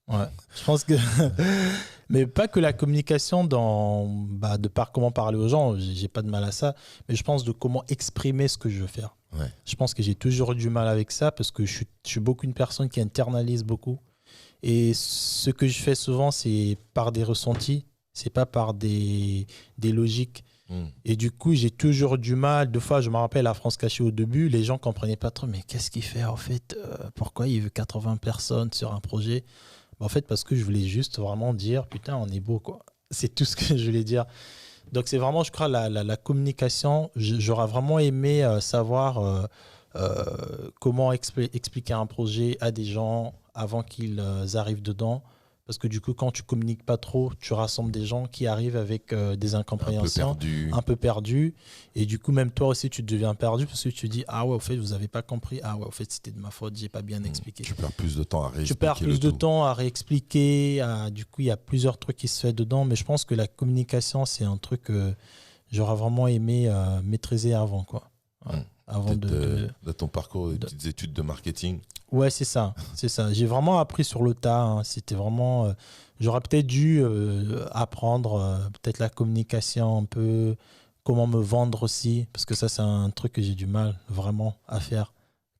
Ouais, je pense que... Mais pas que la communication de par comment parler aux gens, j'ai pas de mal à ça, mais je pense de comment exprimer ce que je veux faire. Ouais. Je pense que j'ai toujours eu du mal avec ça parce que je suis beaucoup une personne qui internalise beaucoup. Et ce que je fais souvent, c'est par des ressentis, c'est pas par des logiques. Et du coup, j'ai toujours du mal. Deux fois, je me rappelle à France Cachée au début, les gens comprenaient pas trop, mais qu'est-ce qu'il fait en fait? Pourquoi il veut 80 personnes sur un projet? En fait, parce que je voulais juste vraiment dire, putain, on est beau, quoi. C'est tout ce que je voulais dire. Donc, c'est vraiment, je crois, la communication. J'aurais vraiment aimé savoir comment expliquer un projet à des gens avant qu'ils arrivent dedans. Parce que du coup, quand tu communiques pas trop, tu rassembles des gens qui arrivent avec des incompréhensions, un peu perdus. Et du coup, même toi aussi, tu deviens perdu parce que tu dis, ah ouais, au fait, vous avez pas compris. Ah ouais, au fait, c'était de ma faute, j'ai pas bien expliqué. Tu perds plus de temps à réexpliquer. Tu perds plus de temps à réexpliquer. Du coup, il y a plusieurs trucs qui se font dedans. Mais je pense que la communication, c'est un truc que j'aurais vraiment aimé maîtriser avant, quoi. Ouais. Avant de ton parcours des études de marketing. Ouais, c'est ça. J'ai vraiment appris sur le tas. Hein. C'était vraiment. J'aurais peut-être dû apprendre peut-être la communication un peu, comment me vendre aussi, parce que ça, c'est un truc que j'ai du mal vraiment à faire.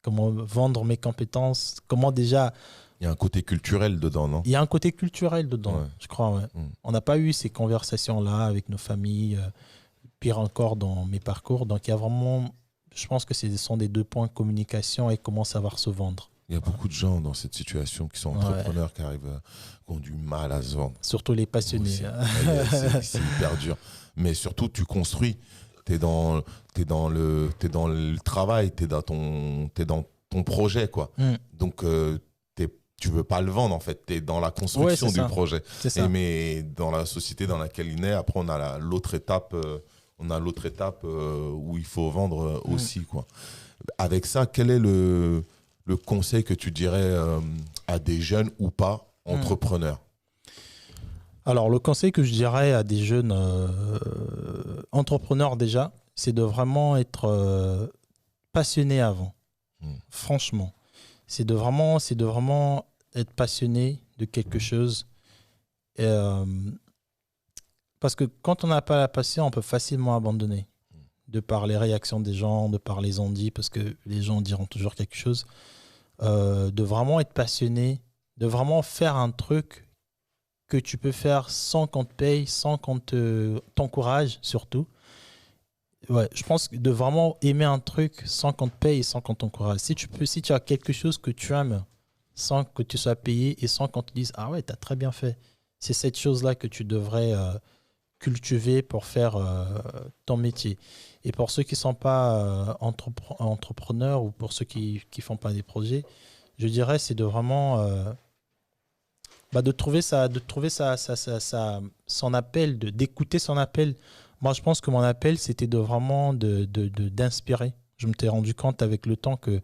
Comment vendre mes compétences, comment déjà. Il y a un côté culturel dedans, non? Il y a un côté culturel dedans, ouais. Je crois. Ouais. On n'a pas eu ces conversations-là avec nos familles, pire encore dans mes parcours. Donc, il y a vraiment. Je pense que ce sont des 2 points, communication et comment savoir se vendre. Il y a beaucoup de gens dans cette situation qui sont entrepreneurs, qui ont du mal à se vendre. Surtout les passionnés. C'est hyper dur. Mais surtout, tu construis. Tu es dans le travail, tu es dans ton projet, quoi. Donc, tu veux pas le vendre, en fait. Tu es dans la construction du projet. Mais dans la société dans laquelle il est, après, on a l'autre étape... où il faut vendre aussi, quoi. Avec ça, quel est le conseil que tu dirais à des jeunes ou pas entrepreneurs? Alors, le conseil que je dirais à des jeunes entrepreneurs déjà, c'est de vraiment être passionné avant. Franchement. C'est de vraiment être passionné de quelque chose. Parce que quand on n'a pas la passion, on peut facilement abandonner. De par les réactions des gens, de par les on-dit, parce que les gens diront toujours quelque chose. De vraiment être passionné, de vraiment faire un truc que tu peux faire sans qu'on te paye, sans qu'on t'encourage surtout. Ouais, je pense de vraiment aimer un truc sans qu'on te paye et sans qu'on t'encourage. Si tu as quelque chose que tu aimes sans que tu sois payé et sans qu'on te dise « Ah ouais, tu as très bien fait », c'est cette chose-là que tu devrais... cultiver pour faire ton métier. Et pour ceux qui ne sont pas entrepreneurs ou pour ceux qui ne font pas des projets, je dirais c'est de vraiment de trouver son appel, d'écouter son appel. Moi, je pense que mon appel, c'était de vraiment d'inspirer. Je me suis rendu compte avec le temps que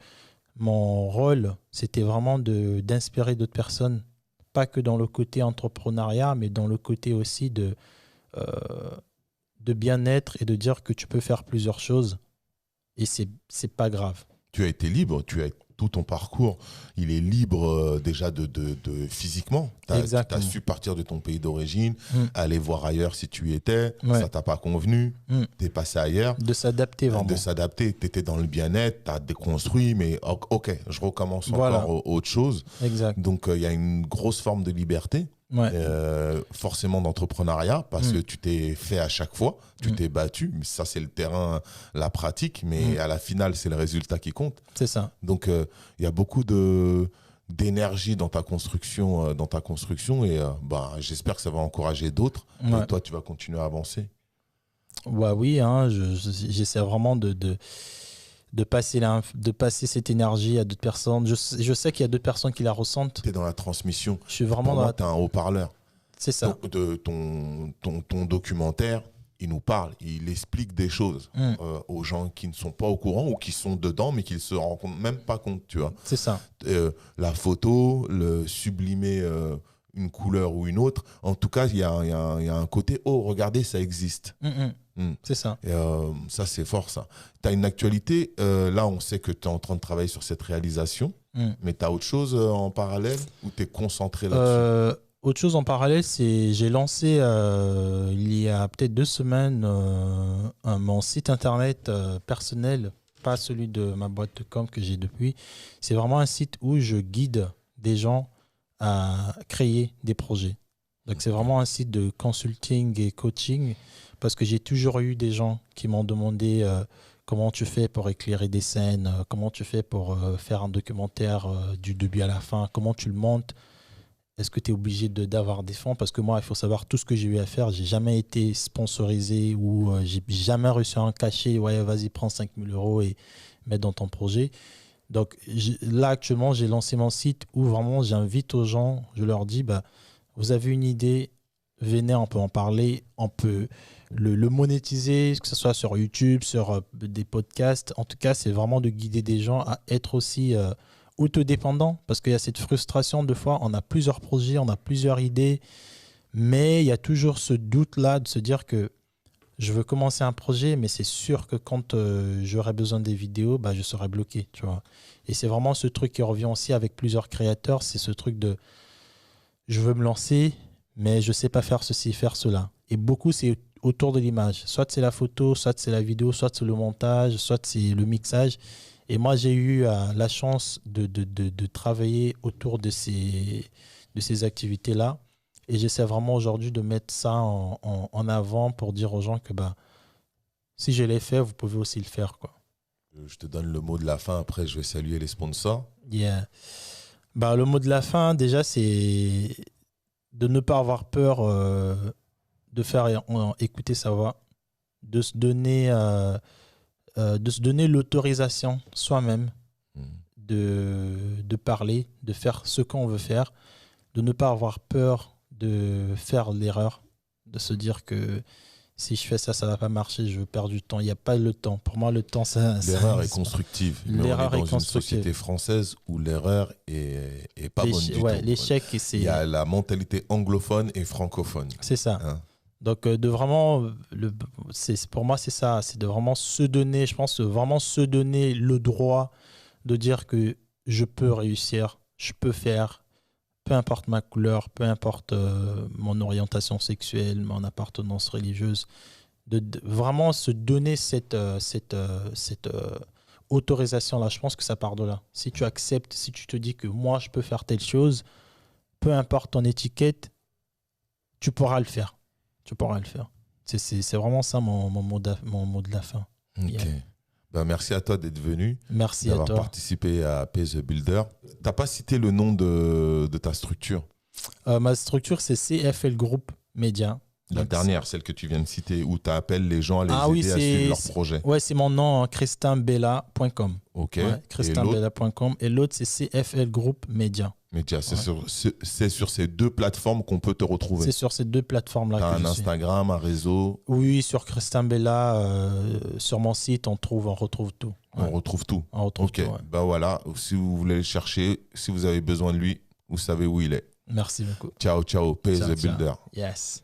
mon rôle, c'était vraiment d'inspirer d'autres personnes, pas que dans le côté entrepreneuriat, mais dans le côté aussi de bien-être et de dire que tu peux faire plusieurs choses et c'est pas grave. Tu as été libre, tout ton parcours, il est libre déjà de physiquement. Tu as su partir de ton pays d'origine, aller voir ailleurs si tu y étais, ça t'a pas convenu, tu es passé ailleurs. De s'adapter vraiment. De s'adapter, tu étais dans le bien-être, tu as déconstruit, mais ok, je recommence encore autre chose. Exact. Donc il y a une grosse forme de liberté. Forcément d'entrepreneuriat parce que tu t'es fait à chaque fois, tu t'es battu, mais ça c'est le terrain, la pratique, mais à la finale c'est le résultat qui compte. C'est ça. Donc il y a beaucoup d'énergie dans ta construction et j'espère que ça va encourager d'autres et toi tu vas continuer à avancer. Oui, hein, j'essaie vraiment de passer cette énergie à d'autres personnes. Je sais qu'il y a d'autres personnes qui la ressentent. Tu es dans la transmission. Je suis vraiment Pour moi, tu es un haut-parleur. C'est ça. Donc, ton documentaire, il nous parle, il explique des choses aux gens qui ne sont pas au courant ou qui sont dedans mais qui ne se rendent même pas compte, tu vois. C'est ça. La photo, le sublimer une couleur ou une autre, en tout cas, il y a un côté « Oh, regardez, ça existe ». C'est ça. Et ça, c'est fort, ça. Tu as une actualité. Là, on sait que tu es en train de travailler sur cette réalisation, mais tu as autre chose en parallèle ou tu es concentré là-dessus? Autre chose en parallèle, c'est j'ai lancé il y a peut-être 2 semaines mon site internet personnel, pas celui de ma boîte de com que j'ai depuis. C'est vraiment un site où je guide des gens à créer des projets. Donc, c'est vraiment un site de consulting et coaching parce que j'ai toujours eu des gens qui m'ont demandé comment tu fais pour éclairer des scènes, comment tu fais pour faire un documentaire du début à la fin, comment tu le montes. Est-ce que tu es obligé d'avoir des fonds? Parce que moi, il faut savoir tout ce que j'ai eu à faire. Je n'ai jamais été sponsorisé ou j'ai jamais reçu un cachet. Ouais, vas-y, prends 5 000 € et mets dans ton projet. Donc là, actuellement, j'ai lancé mon site où vraiment j'invite aux gens. Je leur dis, vous avez une idée, venez, on peut en parler, on peut le monétiser, que ce soit sur YouTube, sur des podcasts. En tout cas, c'est vraiment de guider des gens à être aussi autodépendants, parce qu'il y a cette frustration de fois, on a plusieurs projets, on a plusieurs idées, mais il y a toujours ce doute-là de se dire que je veux commencer un projet, mais c'est sûr que quand j'aurai besoin des vidéos, bah, je serai bloqué, tu vois. Et c'est vraiment ce truc qui revient aussi avec plusieurs créateurs, c'est ce truc de je veux me lancer, mais je ne sais pas faire ceci, faire cela. Et beaucoup, c'est autour de l'image. Soit c'est la photo, soit c'est la vidéo, soit c'est le montage, soit c'est le mixage. Et moi, j'ai eu la chance de travailler autour de ces activités-là. Et j'essaie vraiment aujourd'hui de mettre ça en avant pour dire aux gens que bah, si je l'ai fait, vous pouvez aussi le faire, quoi. Je te donne le mot de la fin, après je vais saluer les sponsors. Yeah. Bah, le mot de la fin, déjà, c'est de ne pas avoir peur de faire écouter sa voix, de se donner l'autorisation soi-même de parler, de faire ce qu'on veut faire, de ne pas avoir peur de faire l'erreur, de se dire que si je fais ça, ça ne va pas marcher, je vais perdre du temps. Il n'y a pas le temps. Pour moi, le temps, l'erreur est constructive. L'erreur est dans une société française où l'erreur est pas bonne du tout. L'échec, c'est... Il y a la mentalité anglophone et francophone. C'est ça. Hein? Donc, de vraiment, pour moi, c'est ça. C'est de vraiment se donner, je pense, vraiment se donner le droit de dire que je peux réussir, je peux faire, peu importe ma couleur, peu importe mon orientation sexuelle, mon appartenance religieuse, de vraiment se donner cette autorisation-là. Je pense que ça part de là. Si tu acceptes, si tu te dis que moi, je peux faire telle chose, peu importe ton étiquette, tu pourras le faire. Tu pourras le faire. C'est vraiment ça mon mot de la fin. Ok. Yeah. Ben, merci à toi d'être venu. Merci à toi. D'avoir participé à Pay the Builder. Tu n'as pas cité le nom de ta structure. Ma structure, c'est CFL Group Media. La dernière, celle que tu viens de citer, où tu appelles les gens à les aider à suivre leur projet. Oui, c'est mon nom, christinbella.com. Ok. Ouais, christinbella.com. Et l'autre, c'est CFL Group Media. Média, c'est sur ces deux plateformes qu'on peut te retrouver. C'est sur ces deux plateformes-là. Tu as un Instagram, un réseau? Oui, sur Christin Bella, sur mon site, on retrouve tout. Ouais. On retrouve tout. On retrouve tout, ouais. Ben voilà, si vous voulez le chercher, si vous avez besoin de lui, vous savez où il est. Merci beaucoup. Ciao, ciao. Pay the Builder. Yes.